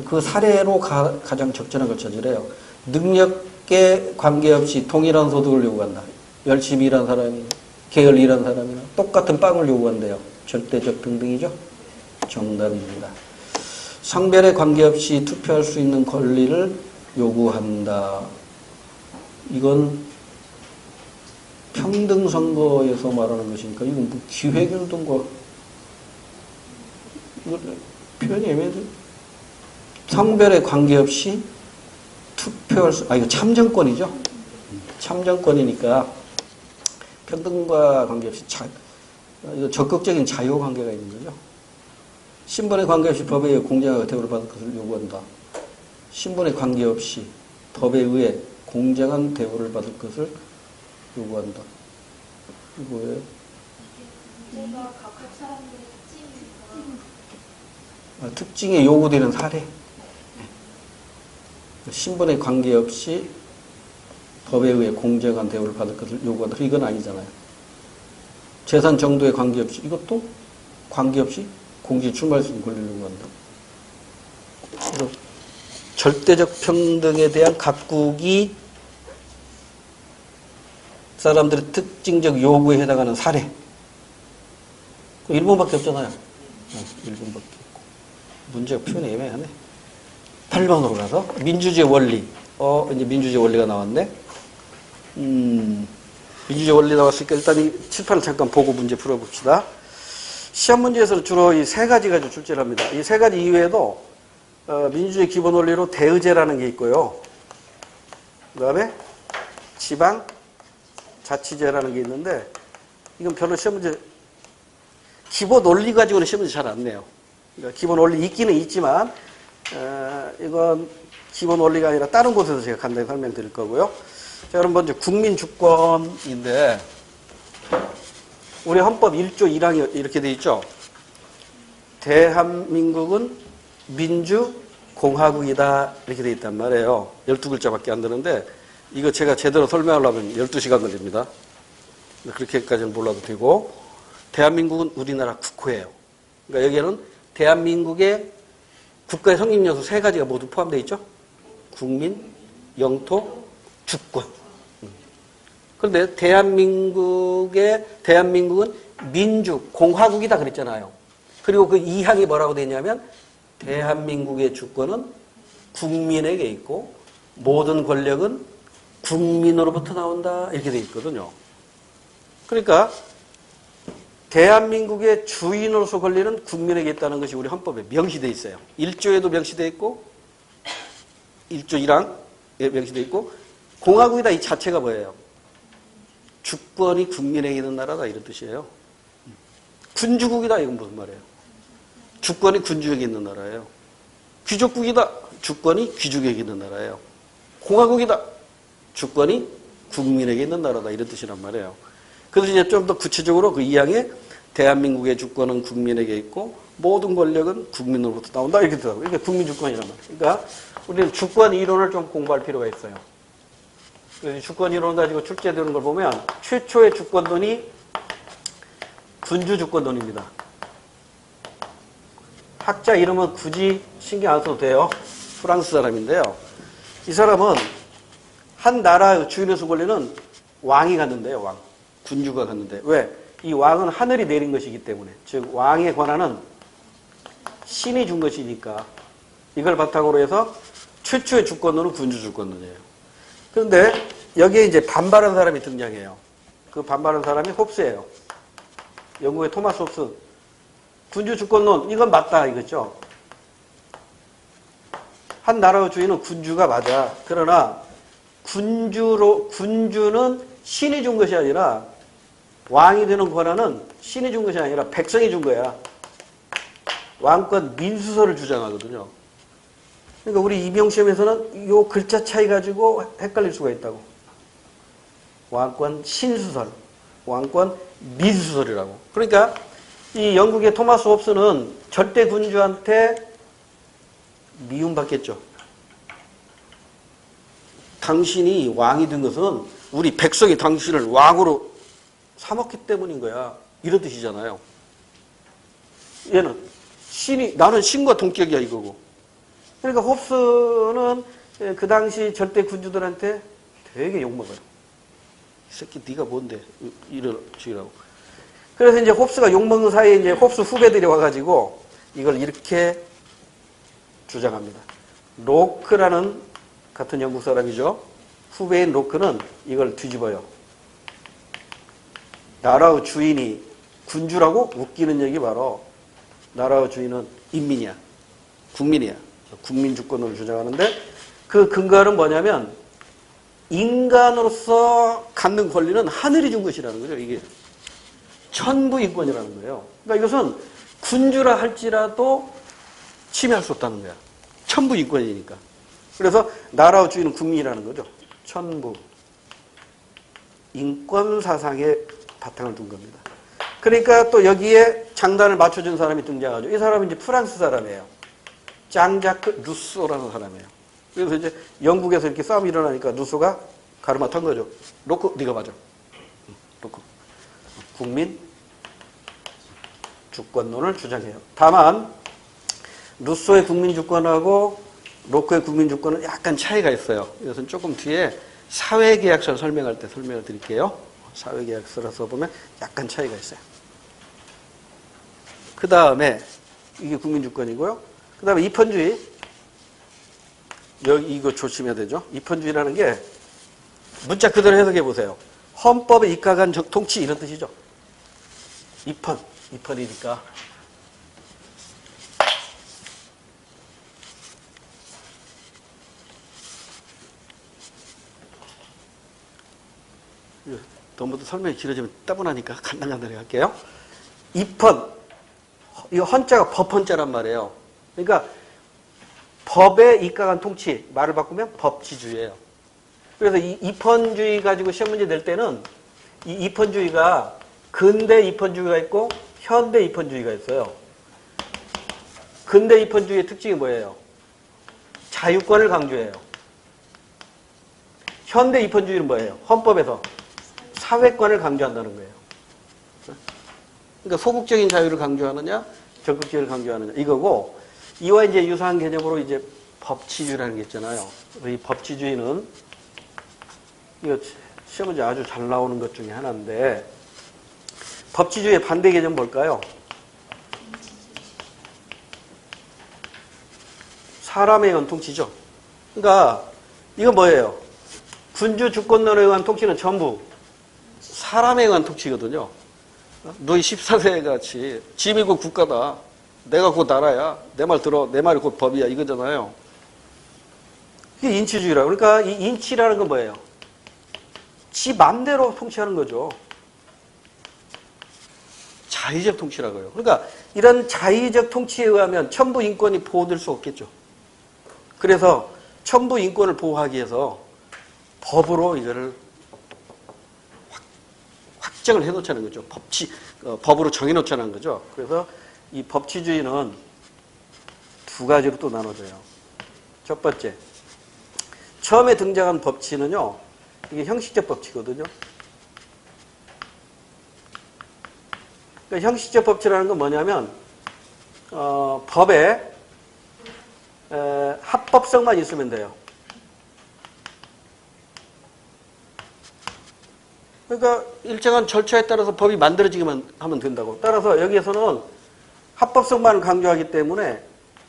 그 사례로 가장 적절한 걸 찾으래요. 능력에 관계없이 동일한 소득을 요구한다. 열심히 일한 사람이, 게을리 일한 사람이나 똑같은 빵을 요구한대요. 절대적 평등이죠. 정답입니다. 성별에 관계없이 투표할 수 있는 권리를 요구한다. 이건 평등선거에서 말하는 것이니까 이건 뭐 기획운동과 표현이 애매해요. 성별에 관계없이 투표할 수, 이거 참정권이죠. 참정권이니까 평등과 관계없이 이거 적극적인 자유 관계가 있는 거죠. 신분에 관계없이 법에 의해 공정하게 대우를 받을 것을 요구한다. 신분에 관계없이 법에 의해 공정한 대우를 받을 것을 요구한다. 이거 뭐예요? 제가 각국 사람들의 특징이니까. 특징에 요구되는 사례. 신분에 관계없이 법에 의해 공정한 대우를 받을 것을 요구한다. 이건 아니잖아요. 재산 정도에 관계없이, 이것도 관계없이 공직에 출마할 수 있는 권리를 요구한다. 그래서 절대적 평등에 대한 각국이 사람들의 특징적 요구에 해당하는 사례. 1번밖에 없잖아요. 1번밖에 없고. 문제가 표현이 애매하네. 8번으로 가서 민주주의 원리. 이제 민주주의 원리가 나왔네. 민주주의 원리 나왔으니까 일단 이 칠판을 잠깐 보고 문제 풀어봅시다. 시험 문제에서는 주로 이 세 가지 가지고 출제를 합니다. 이 세 가지 이외에도 민주주의 기본 원리로 대의제라는 게 있고요. 그 다음에 지방 자치제라는 게 있는데 이건 별로 시험 문제 기본 원리 가지고는 시험 문제 잘 안 내요. 그러니까 기본 원리 있기는 있지만 이건 기본 원리가 아니라 다른 곳에서 제가 간단히 설명드릴 거고요. 자, 그럼 먼저 국민주권인데 우리 헌법 1조 1항이 이렇게 돼 있죠. 대한민국은 민주공화국이다 이렇게 돼 있단 말이에요. 12글자밖에 안 되는데 이거 제가 제대로 설명하려면 12시간 걸립니다. 그렇게까지는 몰라도 되고 대한민국은 우리나라 국호예요. 그러니까 여기에는 대한민국의 국가의 성립 요소 세 가지가 모두 포함되어 있죠. 국민, 영토, 주권. 그런데 대한민국은 민주공화국이다 그랬잖아요. 그리고 그 2항이 뭐라고 되어 있냐면 대한민국의 주권은 국민에게 있고 모든 권력은 국민으로부터 나온다 이렇게 되어 있거든요. 그러니까 대한민국의 주인으로서 권리는 국민에게 있다는 것이 우리 헌법에 명시되어 있어요. 1조에도 명시되어 있고 1조 1항에 명시되어 있고 공화국이다 이 자체가 뭐예요? 주권이 국민에게 있는 나라다 이런 뜻이에요. 군주국이다 이건 무슨 말이에요? 주권이 군주에게 있는 나라예요. 귀족국이다. 주권이 귀족에게 있는 나라예요. 공화국이다. 주권이 국민에게 있는 나라다 이런 뜻이란 말이에요. 그래서 이제 좀 더 구체적으로 그 2항에 대한민국의 주권은 국민에게 있고 모든 권력은 국민으로부터 나온다. 이렇게 되더라고요. 이게 국민주권이란 말이에요. 그러니까 우리는 주권 이론을 좀 공부할 필요가 있어요. 그래서 주권 이론 가지고 출제되는 걸 보면 최초의 주권론이 군주주권론입니다. 학자 이름은 굳이 신경 안 써도 돼요. 프랑스 사람인데요. 이 사람은 한 나라 주인의 권리는 왕이 갖는데요. 왕. 군주가 갖는데. 왜? 이 왕은 하늘이 내린 것이기 때문에. 즉 왕의 권한은 신이 준 것이니까 이걸 바탕으로 해서 최초의 주권론은 군주주권론이에요. 그런데 여기에 이제 반발한 사람이 등장해요. 그 반발한 사람이 홉스예요. 영국의 토마스 홉스. 군주주권론 이건 맞다 이거죠. 한 나라의 주인은 군주가 맞아. 그러나 군주는 신이 준 것이 아니라 왕이 되는 권한은 신이 준 것이 아니라 백성이 준 거야. 왕권 민수설을 주장하거든요. 그러니까 우리 임용시험에서는 이 글자 차이 가지고 헷갈릴 수가 있다고. 왕권 신수설, 왕권 민수설이라고. 그러니까 이 영국의 토마스 홉스는 절대 군주한테 미움받겠죠. 당신이 왕이 된 것은 우리 백성이 당신을 왕으로 삼았기 때문인 거야. 이런 뜻이잖아요. 얘는 나는 신과 동격이야 이거고. 그러니까 홉스는 그 당시 절대 군주들한테 되게 욕먹어요. 이 새끼 네가 뭔데 이런 식이라고. 그래서 이제 홉스가 욕먹는 사이에 이제 홉스 후배들이 와가지고 이걸 이렇게 주장합니다. 로크라는 같은 영국 사람이죠. 후배인 로크는 이걸 뒤집어요. 나라의 주인이 군주라고 웃기는 얘기 바로 나라의 주인은 인민이야. 국민이야. 국민주권을 주장하는데 그 근거는 뭐냐면 인간으로서 갖는 권리는 하늘이 준 것이라는 거죠. 이게 천부인권이라는 거예요. 그러니까 이것은 군주라 할지라도 침해할 수 없다는 거야. 천부인권이니까. 그래서 나라의 주인은 국민이라는 거죠. 천부. 인권 사상에 바탕을 둔 겁니다. 그러니까 또 여기에 장단을 맞춰준 사람이 등장하죠. 이 사람은 이제 프랑스 사람이에요. 짱자크 루소라는 사람이에요. 그래서 이제 영국에서 이렇게 싸움이 일어나니까 루소가 가르마탄 거죠. 로크, 네가 맞아. 로크. 국민 주권론을 주장해요. 다만 루소의 국민주권하고 로크의 국민주권은 약간 차이가 있어요. 이것은 조금 뒤에 사회계약서를 설명할 때 설명을 드릴게요. 사회계약서를 써보면 약간 차이가 있어요. 그 다음에 이게 국민주권이고요. 그 다음에 입헌주의. 여기 이거 조심해야 되죠. 입헌주의라는 게 문자 그대로 해석해 보세요. 헌법에 입각한 통치 이런 뜻이죠. 입헌이니까. 너무 설명이 길어지면 따분하니까 간단간단하게 할게요. 입헌. 이 헌자가 법헌자란 말이에요. 그러니까 법에 입각한 통치. 말을 바꾸면 법치주의예요. 그래서 이 입헌주의 가지고 시험 문제 낼 때는 이 입헌주의가 근대 입헌주의가 있고 현대 입헌주의가 있어요. 근대 입헌주의의 특징이 뭐예요? 자유권을 강조해요. 현대 입헌주의는 뭐예요? 헌법에서 사회권을 강조한다는 거예요. 그러니까 소극적인 자유를 강조하느냐, 적극적인 강조하느냐 이거고, 이와 이제 유사한 개념으로 이제 법치주의라는 게 있잖아요. 이 법치주의는 이거 시험 문제 아주 잘 나오는 것 중에 하나인데, 법치주의의 반대 개념 뭘까요? 사람에 의한 통치죠. 그러니까 이건 뭐예요? 군주 주권론에 의한 통치는 전부 사람에 의한 통치거든요. 너희 14세 같이 짐이 곧 국가다. 내가 곧 나라야. 내 말 들어. 내 말이 곧 법이야. 이거잖아요. 이게 인치주의라고. 그러니까 이 인치라는 건 뭐예요? 지 맘대로 통치하는 거죠. 자의적 통치라고요. 그러니까 이런 자의적 통치에 의하면 천부 인권이 보호될 수 없겠죠. 그래서 천부 인권을 보호하기 위해서 법으로 이거를 확정을 해놓자는 거죠. 법으로 정해놓자는 거죠. 그래서 이 법치주의는 두 가지로 또 나눠져요. 첫 번째, 처음에 등장한 법치는요, 이게 형식적 법치거든요. 그러니까 형식적 법치라는 건 뭐냐면, 법에 합법성만 있으면 돼요. 그러니까 일정한 절차에 따라서 법이 만들어지기만 하면 된다고. 따라서 여기에서는 합법성만을 강조하기 때문에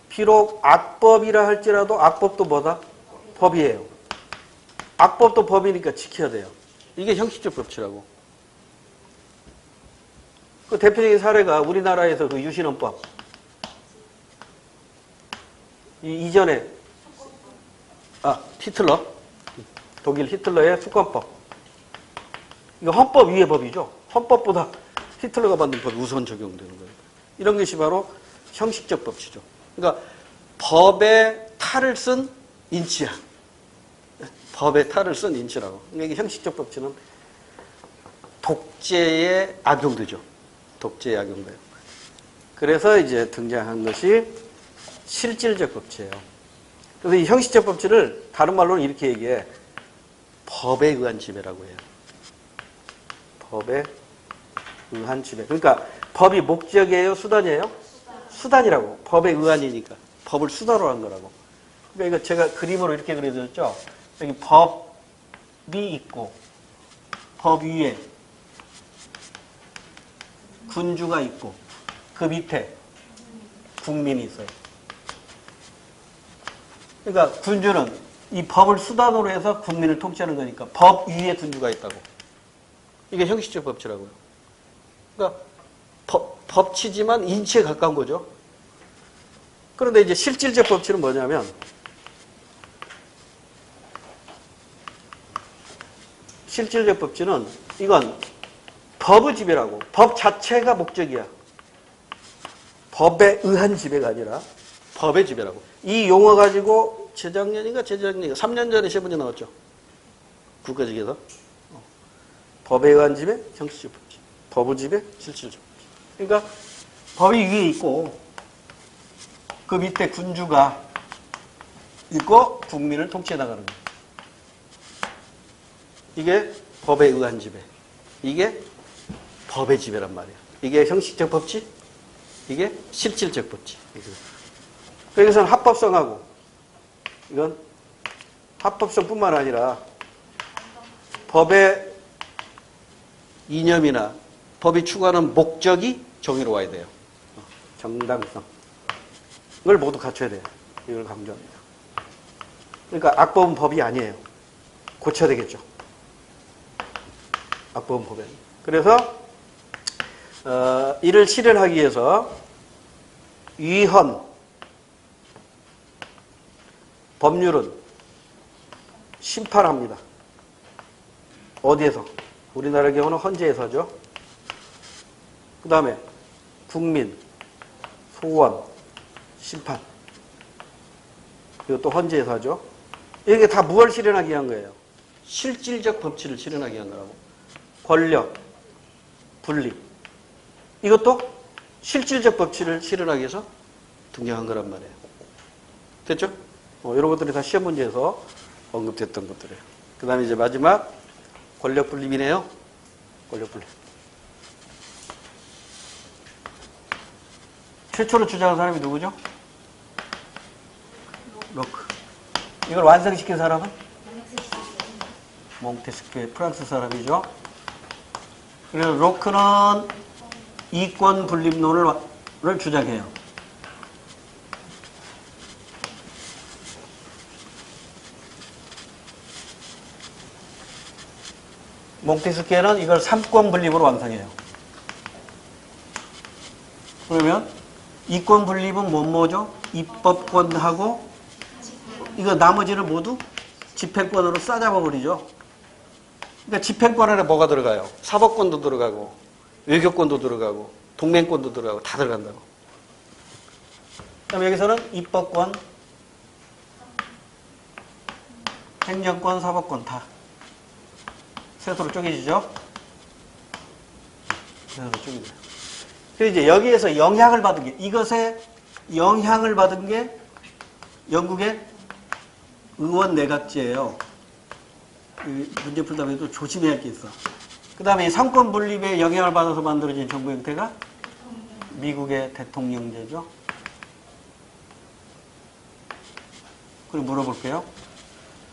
비록 악법이라 할지라도 악법도 뭐다? 법이에요. 악법도 법이니까 지켜야 돼요. 이게 형식적 법치라고. 그 대표적인 사례가 우리나라에서 그 유신헌법. 이전에 히틀러. 독일 히틀러의 수권법. 이거 헌법 위의 법이죠. 헌법보다 히틀러가 만든 법이 우선 적용되는 거예요. 이런 것이 바로 형식적 법치죠. 그러니까 법의 탈을 쓴 인치야. 법의 탈을 쓴 인치라고. 그러니까 이게 형식적 법치는 독재에 악용되죠. 독재에 악용돼요. 그래서 이제 등장한 것이 실질적 법치예요. 그래서 이 형식적 법치를 다른 말로는 이렇게 얘기해. 법에 의한 지배라고 해요. 법에 의한 지배. 그러니까 법이 목적이에요? 수단이에요? 수단이라고. 법에 의한이니까. 법을 수단으로 한 거라고. 그러니까 이거 제가 그림으로 이렇게 그려드렸죠. 여기 법이 있고 법 위에 군주가 있고 그 밑에 국민이 있어요. 그러니까 군주는 이 법을 수단으로 해서 국민을 통치하는 거니까 법 위에 군주가 있다고. 이게 형식적 법치라고요. 그러니까 법치지만 인치에 가까운 거죠. 그런데 이제 실질적 법치는 뭐냐면 실질적 법치는 이건 법의 지배라고. 법 자체가 목적이야. 법에 의한 지배가 아니라 법의 지배라고. 이 용어 가지고 재작년인가 3년 전에 시험문제 나왔죠. 국가직에서. 법에 의한 지배, 형식적 법치. 법의 지배, 실질적 법치. 그러니까 법이 위에 있고 그 밑에 군주가 있고 국민을 통치해 나가는 거예요. 이게 법에 의한 지배. 이게 법의 지배란 말이에요. 이게 형식적 법치, 이게 실질적 법치. 여기서는 합법성하고 이건 합법성뿐만 아니라 법의 이념이나 법이 추구하는 목적이 정의로워야 돼요. 정당성. 이걸 모두 갖춰야 돼요. 이걸 강조합니다. 그러니까 악법은 법이 아니에요. 고쳐야 되겠죠. 악법은 법이 아니에요. 그래서 이를 실현하기 위해서 위헌, 법률은 심판합니다. 어디에서? 우리나라 경우는 헌재에서 하죠. 그 다음에 국민, 소원, 심판. 이것도 헌재에서 하죠. 이게 다 무엇을 실현하기 위한 거예요? 실질적 법치를 실현하기 위한 거라고. 권력, 분립. 이것도 실질적 법치를 실현하기 위해서 등장한 거란 말이에요. 됐죠? 이런 것들이 다 시험 문제에서 언급됐던 것들이에요. 그 다음에 이제 마지막 권력 분립이네요. 권력 분립. 최초로 주장한 사람이 누구죠? 로크. 이걸 완성시킨 사람은? 몽테스큐의 프랑스 사람이죠. 그래서 로크는 이권 분립론을 주장해요. 몽테스큐는 이걸 삼권 분립으로 완성해요. 그러면 이권 분립은 뭐죠? 입법권하고 이거 나머지를 모두 집행권으로 싸잡아 버리죠. 그러니까 집행권 안에 뭐가 들어가요? 사법권도 들어가고 외교권도 들어가고 동맹권도 들어가고 다 들어간다고. 그다음에 여기서는 입법권, 행정권, 사법권 다 세트로 쪼개지죠. 그래서 이제 여기에서 영향을 받은 게, 이것에 영향을 받은 게 영국의 의원 내각제예요. 이 문제 풀다 보면 또 조심해야 할 게 있어. 그 다음에 이 상권 분립에 영향을 받아서 만들어진 정부 형태가 미국의 대통령제죠. 그리고 물어볼게요.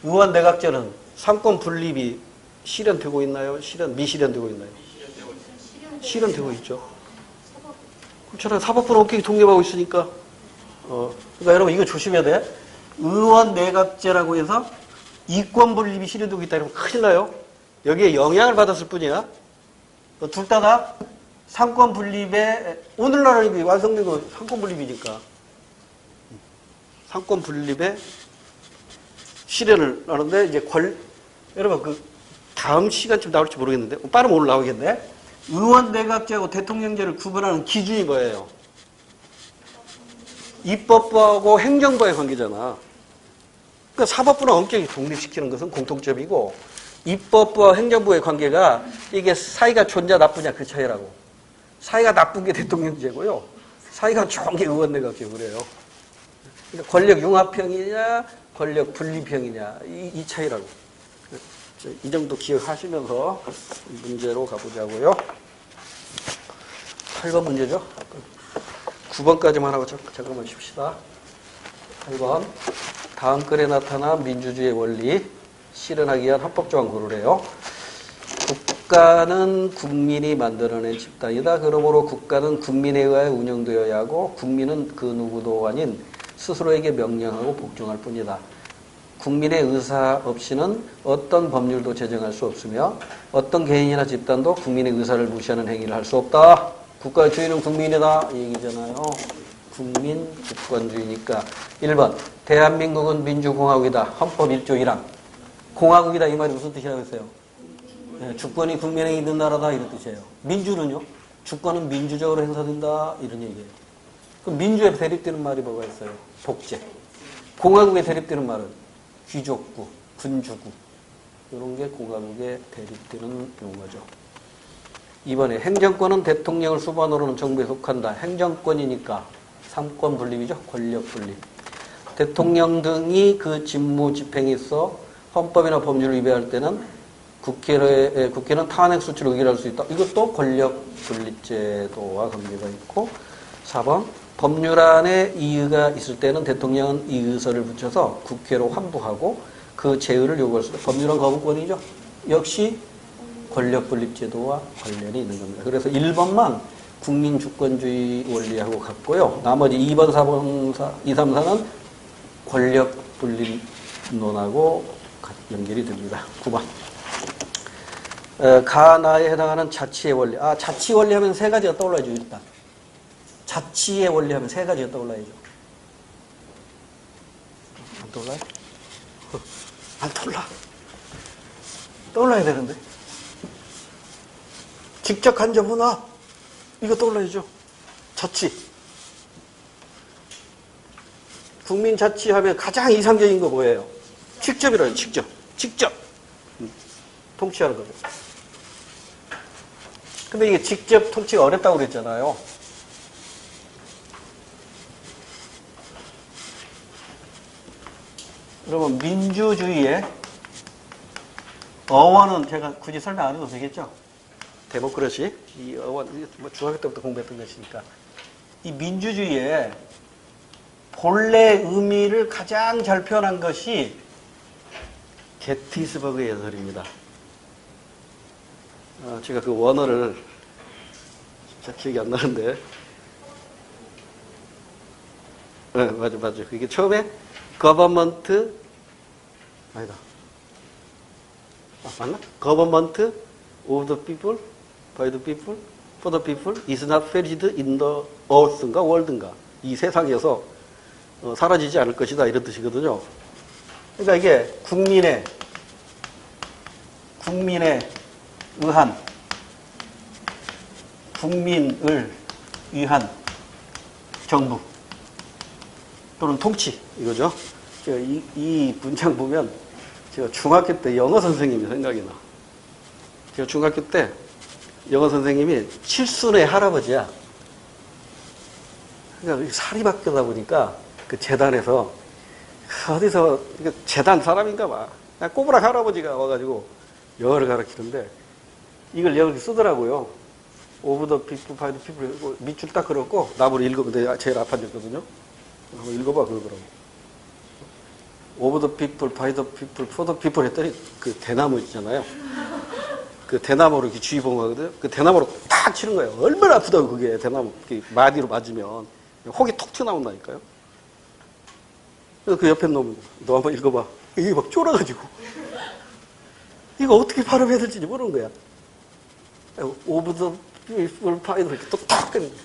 의원 내각제는 상권 분립이 실현되고 있나요? 미실현되고 있나요? 실현되고 있죠. 그렇잖아요. 사법부는 엄격히 독립하고 있으니까. 그러니까 여러분 이거 조심해야 돼. 의원 내각제라고 해서 이권 분립이 실현되고 있다 이러면 큰일 나요. 여기에 영향을 받았을 뿐이야. 둘 다 상권 분립에, 오늘날은 완성된 거 상권 분립이니까. 상권 분립에 실현을 하는데, 이제 여러분 그 다음 시간쯤 나올지 모르겠는데, 빠르면 오늘 나오겠네. 의원 내각제하고 대통령제를 구분하는 기준이 뭐예요? 입법부하고 행정부의 관계잖아. 그러니까 사법부는 엄격히 독립시키는 것은 공통점이고, 입법부와 행정부의 관계가 이게 사이가 좋냐 나쁘냐 그 차이라고. 사이가 나쁜 게 대통령제고요. 사이가 좋은 게 의원 내각제고 그래요. 그러니까 권력 융합형이냐 권력 분립형이냐 이 차이라고. 이 정도 기억하시면서 문제로 가보자고요. 8번 문제죠. 9번까지만 하고 잠깐만 쉽시다. 8번. 다음 글에 나타난 민주주의의 원리 실현하기 위한 합법조항 고르래요. 국가는 국민이 만들어낸 집단이다. 그러므로 국가는 국민에 의하여 운영되어야 하고 국민은 그 누구도 아닌 스스로에게 명령하고 복종할 뿐이다. 국민의 의사 없이는 어떤 법률도 제정할 수 없으며 어떤 개인이나 집단도 국민의 의사를 무시하는 행위를 할 수 없다. 국가의 주인은 국민이다. 이 얘기잖아요. 국민 주권주의니까. 1번. 대한민국은 민주공화국이다. 헌법 1조 1항. 공화국이다. 이 말이 무슨 뜻이라고 했어요? 네, 주권이 국민에게 있는 나라다. 이런 뜻이에요. 민주는요? 주권은 민주적으로 행사된다. 이런 얘기예요. 그럼 민주에 대립되는 말이 뭐가 있어요? 독재. 공화국에 대립되는 말은 귀족구, 군주구. 이런 게 공화국에 대립되는 용어죠. 이번에 행정권은 대통령을 수반으로는 정부에 속한다. 행정권이니까 상권 분립이죠. 권력 분립. 대통령 등이 그 직무 집행에 있어 헌법이나 법률을 위배할 때는 국회는 탄핵 수치를 의결할 수 있다. 이것도 권력 분립제도와 관계가 있고. 4번. 법률안에 이의가 있을 때는 대통령은 이 의서를 붙여서 국회로 환부하고 그 제의를 요구할 수 있다. 법률안 거부권이죠. 역시 권력 분립제도와 관련이 있는 겁니다. 그래서 1번만 국민주권주의 원리하고 같고요. 나머지 2번, 4번, 2, 3, 4는 권력 분립론하고 연결이 됩니다. 9번. 가나에 해당하는 자치의 원리. 자치 원리 하면 세 가지가 떠올라야죠, 일단. 자치의 원리 하면 세 가지가 떠올라야죠. 안 떠올라요? 안 떠올라. 떠올라야 되는데. 직접 간접 혼합. 이거 떠올라야죠. 자치. 국민 자치하면 가장 이상적인 거 뭐예요? 직접이라요, 직접. 직접. 통치하는 거죠. 근데 이게 직접 통치가 어렵다고 그랬잖아요. 그러면 민주주의의 어원은 제가 굳이 설명 안 해도 되겠죠? 데모크라시, 이 어원, 중학교 때부터 공부했던 것이니까. 이 민주주의의 본래 의미를 가장 잘 표현한 것이 게티스버그 연설입니다. 제가 그 원어를 잘 기억이 안 나는데. 네, 맞아. 그게 처음에 government, 아니다. 맞나? government of the people, by the people, for the people is not perished in the earth인가 world인가. 이 세상에서 사라지지 않을 것이다. 이런 뜻이거든요. 그러니까 이게 국민에 의한, 국민을 위한 정부 또는 통치 이거죠. 이 문장 보면 제가 중학교 때 영어 선생님이 생각이 나. 제가 중학교 때 영어 선생님이 칠순의 할아버지야. 그러니까 살이 바뀌다 보니까 그 재단에서 어디서 재단 사람인가 봐. 꼬부락 할아버지가 와가지고 영어를 가르치는데 이걸 영어를 쓰더라고요. Over the people, by the people. 밑줄 딱 그렸고 나무를 읽으면 내가 제일 아파졌거든요. 한번 읽어봐 그러더라고. Over the people, by the people, for the people 했더니 그 대나무 있잖아요. 그 대나무로 이렇게 주의봉하거든요. 그 대나무로 탁 치는 거예요. 얼마나 아프다고 그게 대나무 마디로 맞으면 혹이 톡 튀어나온다니까요. 그래서 그 옆에 놈, 너 한번 읽어봐. 이게 막 쫄아가지고 이거 어떻게 발음해야 될지 모르는 거야. Over the people, by the people 톡 끄는 거야.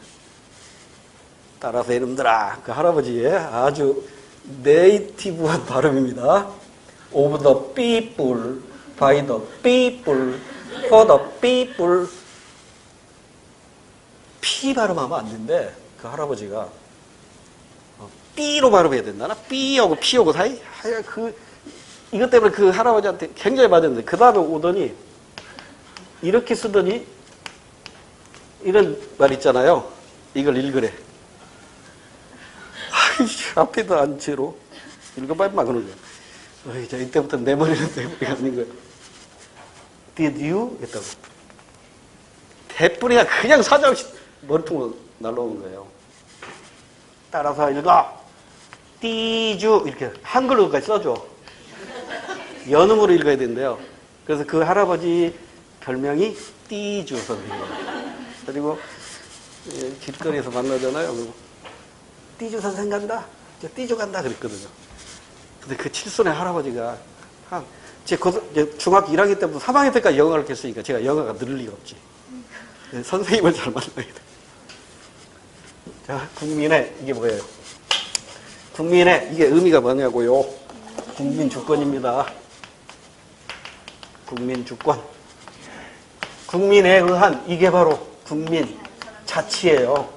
따라서 이놈들아, 그 할아버지의 아주 네이티브한 발음입니다. Of the people, by the people, for the people. P 발음하면 안 된대. 그 할아버지가 B로 발음해야 된다나? B하고 P하고 사이? 하여 이것 때문에 그 할아버지한테 굉장히 맞았는데 그 다음에 오더니 이렇게 쓰더니 이런 말 있잖아요. 이걸 읽으래. 앞에도 안 채로 읽어봐 임마 그러는 거야. 어이, 이때부터 내 머리는 내 머리가 아닌 거야. Did you? 했다고. 대뿌리가 그냥 사정없이 머리통으로 날라오는 거예요. 따라서 읽어. Did you? 이렇게 한글로까지 써줘. 연음으로 읽어야 된대요. 그래서 그 할아버지 별명이 띠주 선생님이에요. 그리고 길거리에서 만나잖아요. 띠주 선생 간다. 띠주 간다 그랬거든요. 근데 그 칠순의 할아버지가 제 중학교 1학년 때부터 3학년 때까지 영어를 했으니까 제가 영어가 늘을 리가 없지. 선생님을 잘 만나야 돼. 자, 국민의 이게 뭐예요? 국민의 이게 의미가 뭐냐고요? 국민 주권입니다. 국민 주권. 국민에 의한 이게 바로 국민 자치예요.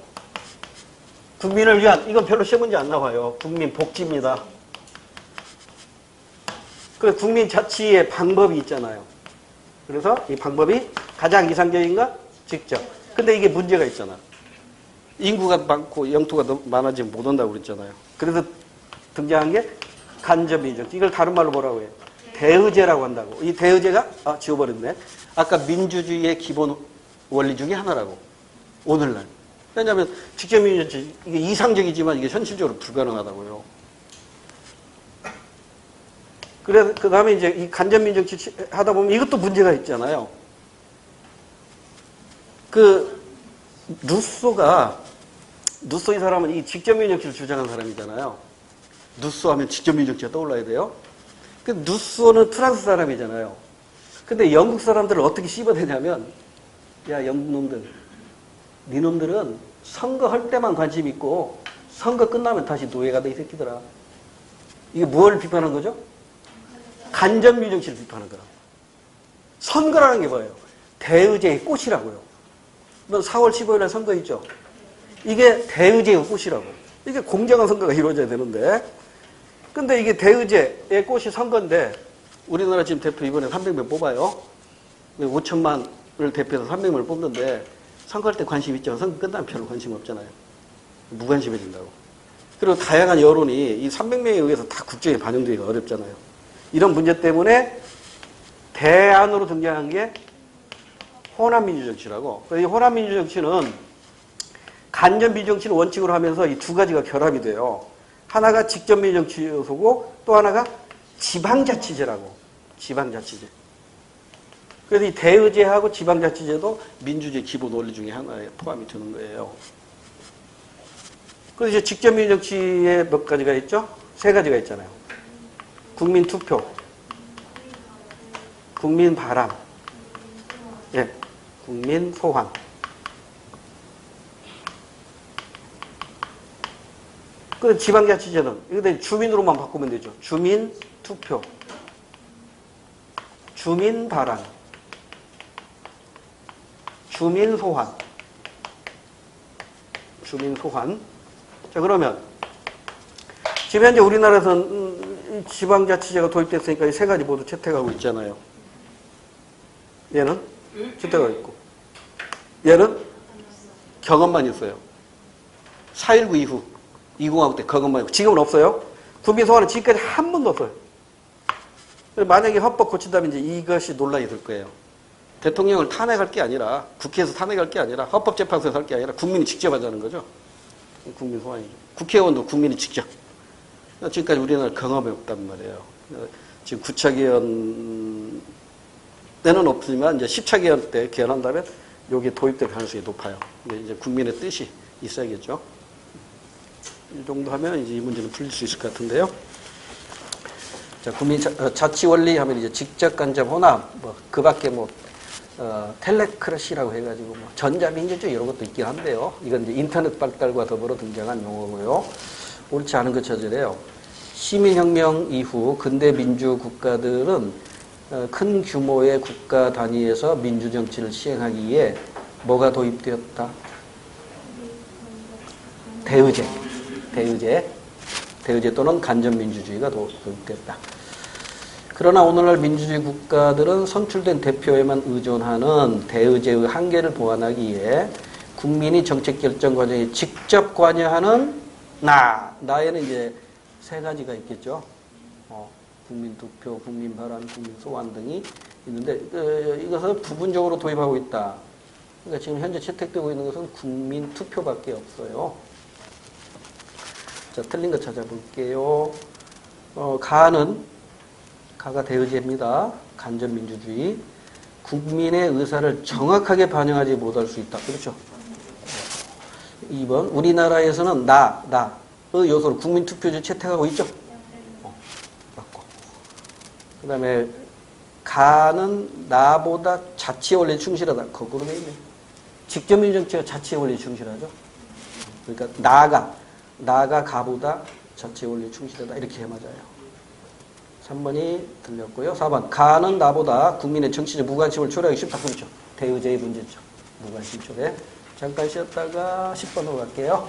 국민을 위한 이건 별로 시험 문제 안 나와요. 국민 복지입니다. 그 국민 자치의 방법이 있잖아요. 그래서 이 방법이 가장 이상적인가? 직접. 근데 이게 문제가 있잖아. 인구가 많고 영토가 너무 많아지면 못 온다고 그랬잖아요. 그래서 등장한 게 간접민주주의. 이걸 다른 말로 뭐라고 해요? 대의제라고 한다고. 이 대의제가 지워버렸네. 아까 민주주의의 기본 원리 중에 하나라고. 오늘날. 왜냐하면 직접민주주의 이게 이상적이지만 이게 현실적으로 불가능하다고요. 그래서 그 다음에 이제 이 간접민주주의 하다 보면 이것도 문제가 있잖아요. 그 루소 이 사람은 이 직접민주주의를 주장한 사람이잖아요. 루소 하면 직접민주주의가 떠올라야 돼요. 그 루소는 프랑스 사람이잖아요. 근데 영국 사람들을 어떻게 씹어대냐면, 야, 영국 놈들, 니놈들은 선거할 때만 관심 있고 선거 끝나면 다시 노예가 돼, 이 새끼들아. 이게 뭘 비판한 거죠? 간접민주주의를 비판한 거라. 선거라는 게 뭐예요? 대의제의 꽃이라고요. 4월 15일에 선거 있죠? 이게 대의제의 꽃이라고. 이게 공정한 선거가 이루어져야 되는데. 근데 이게 대의제의 꽃이 선거인데, 우리나라 지금 대표 이번에 300명 뽑아요. 5천만을 대표해서 300명을 뽑는데, 선거할 때 관심 있죠. 선거 끝나면 별로 관심 없잖아요. 무관심해진다고. 그리고 다양한 여론이 이 300명에 의해서 다 국정에 반영되기가 어렵잖아요. 이런 문제 때문에 대안으로 등장한 게 호남민주정치라고. 이 호남민주정치는 간접민주정치를 원칙으로 하면서 이 두 가지가 결합이 돼요. 하나가 직접민주정치 요소고 또 하나가 지방자치제라고. 지방자치제. 그래서 이 대의제하고 지방자치제도 민주주의 기본 원리 중에 하나에 포함이 되는 거예요. 그래서 이제 직접민주정치에 몇 가지가 있죠? 3가지가 있잖아요. 국민투표, 국민바람, 예, 국민소환. 그런데 지방자치제는 이거 주민으로만 바꾸면 되죠. 주민투표, 주민바람, 주민소환. 주민소환. 자, 그러면 지금 현재 우리나라에서는 지방자치제가 도입됐으니까 이 3가지 모두 채택하고 있잖아요. 얘는 채택하고 있고. 얘는 경험만 있어요. 4.19 이후, 20하고 때 경험만 있고, 지금은 없어요. 국민 소환은 지금까지 한 번도 없어요. 만약에 헌법 고친다면 이제 이것이 논란이 될 거예요. 대통령을 탄핵할 게 아니라, 국회에서 탄핵할 게 아니라, 헌법재판소에서 할 게 아니라, 국민이 직접 하자는 거죠. 국민 소환이죠. 국회의원도 국민이 직접. 지금까지 우리나라 경험이 없단 말이에요. 지금 9차 개헌 때는 없지만, 이제 10차 개헌 때 개헌한다면, 여기에 도입될 가능성이 높아요. 근데 이제 국민의 뜻이 있어야겠죠. 이 정도 하면 이제 이 문제는 풀릴 수 있을 것 같은데요. 자, 국민 자치 원리 하면 이제 직접 간접 혼합, 그 밖에 텔레크러시라고 해가지고 전자민주주의 이런 것도 있긴 한데요. 이건 이제 인터넷 발달과 더불어 등장한 용어고요. 옳지 않은 것 저절이에요. 시민혁명 이후 근대 민주 국가들은 큰 규모의 국가 단위에서 민주정치를 시행하기 위해 뭐가 도입되었다? 대의제 또는 간접민주주의가 도입됐다. 그러나 오늘날 민주주의 국가들은 선출된 대표에만 의존하는 대의제의 한계를 보완하기 위해 국민이 정책 결정 과정에 직접 관여하는 나에는 이제 세 가지가 있겠죠. 국민 투표, 국민 발언, 국민 소환 등이 있는데 이것을 부분적으로 도입하고 있다. 그러니까 지금 현재 채택되고 있는 것은 국민 투표밖에 없어요. 자, 틀린 거 찾아볼게요. 가가 대의제입니다. 간접민주주의. 국민의 의사를 정확하게 반영하지 못할 수 있다. 그렇죠? 2번, 우리나라에서는 나의 요소로 국민투표제 채택하고 있죠? 맞고. 그 다음에 가는 나보다 자치의 원리에 충실하다. 거꾸로 돼 있네. 직접민주정치가 자치의 원리에 충실하죠? 그러니까 나가 가보다 자치의 원리에 충실하다. 이렇게 맞아요. 3번이 틀렸고요. 4번. 가는 나보다 국민의 정치적 무관심을 초래하기 쉽다. 그렇죠. 대의제의 문제죠. 무관심 초래. 잠깐 쉬었다가 10번으로 갈게요.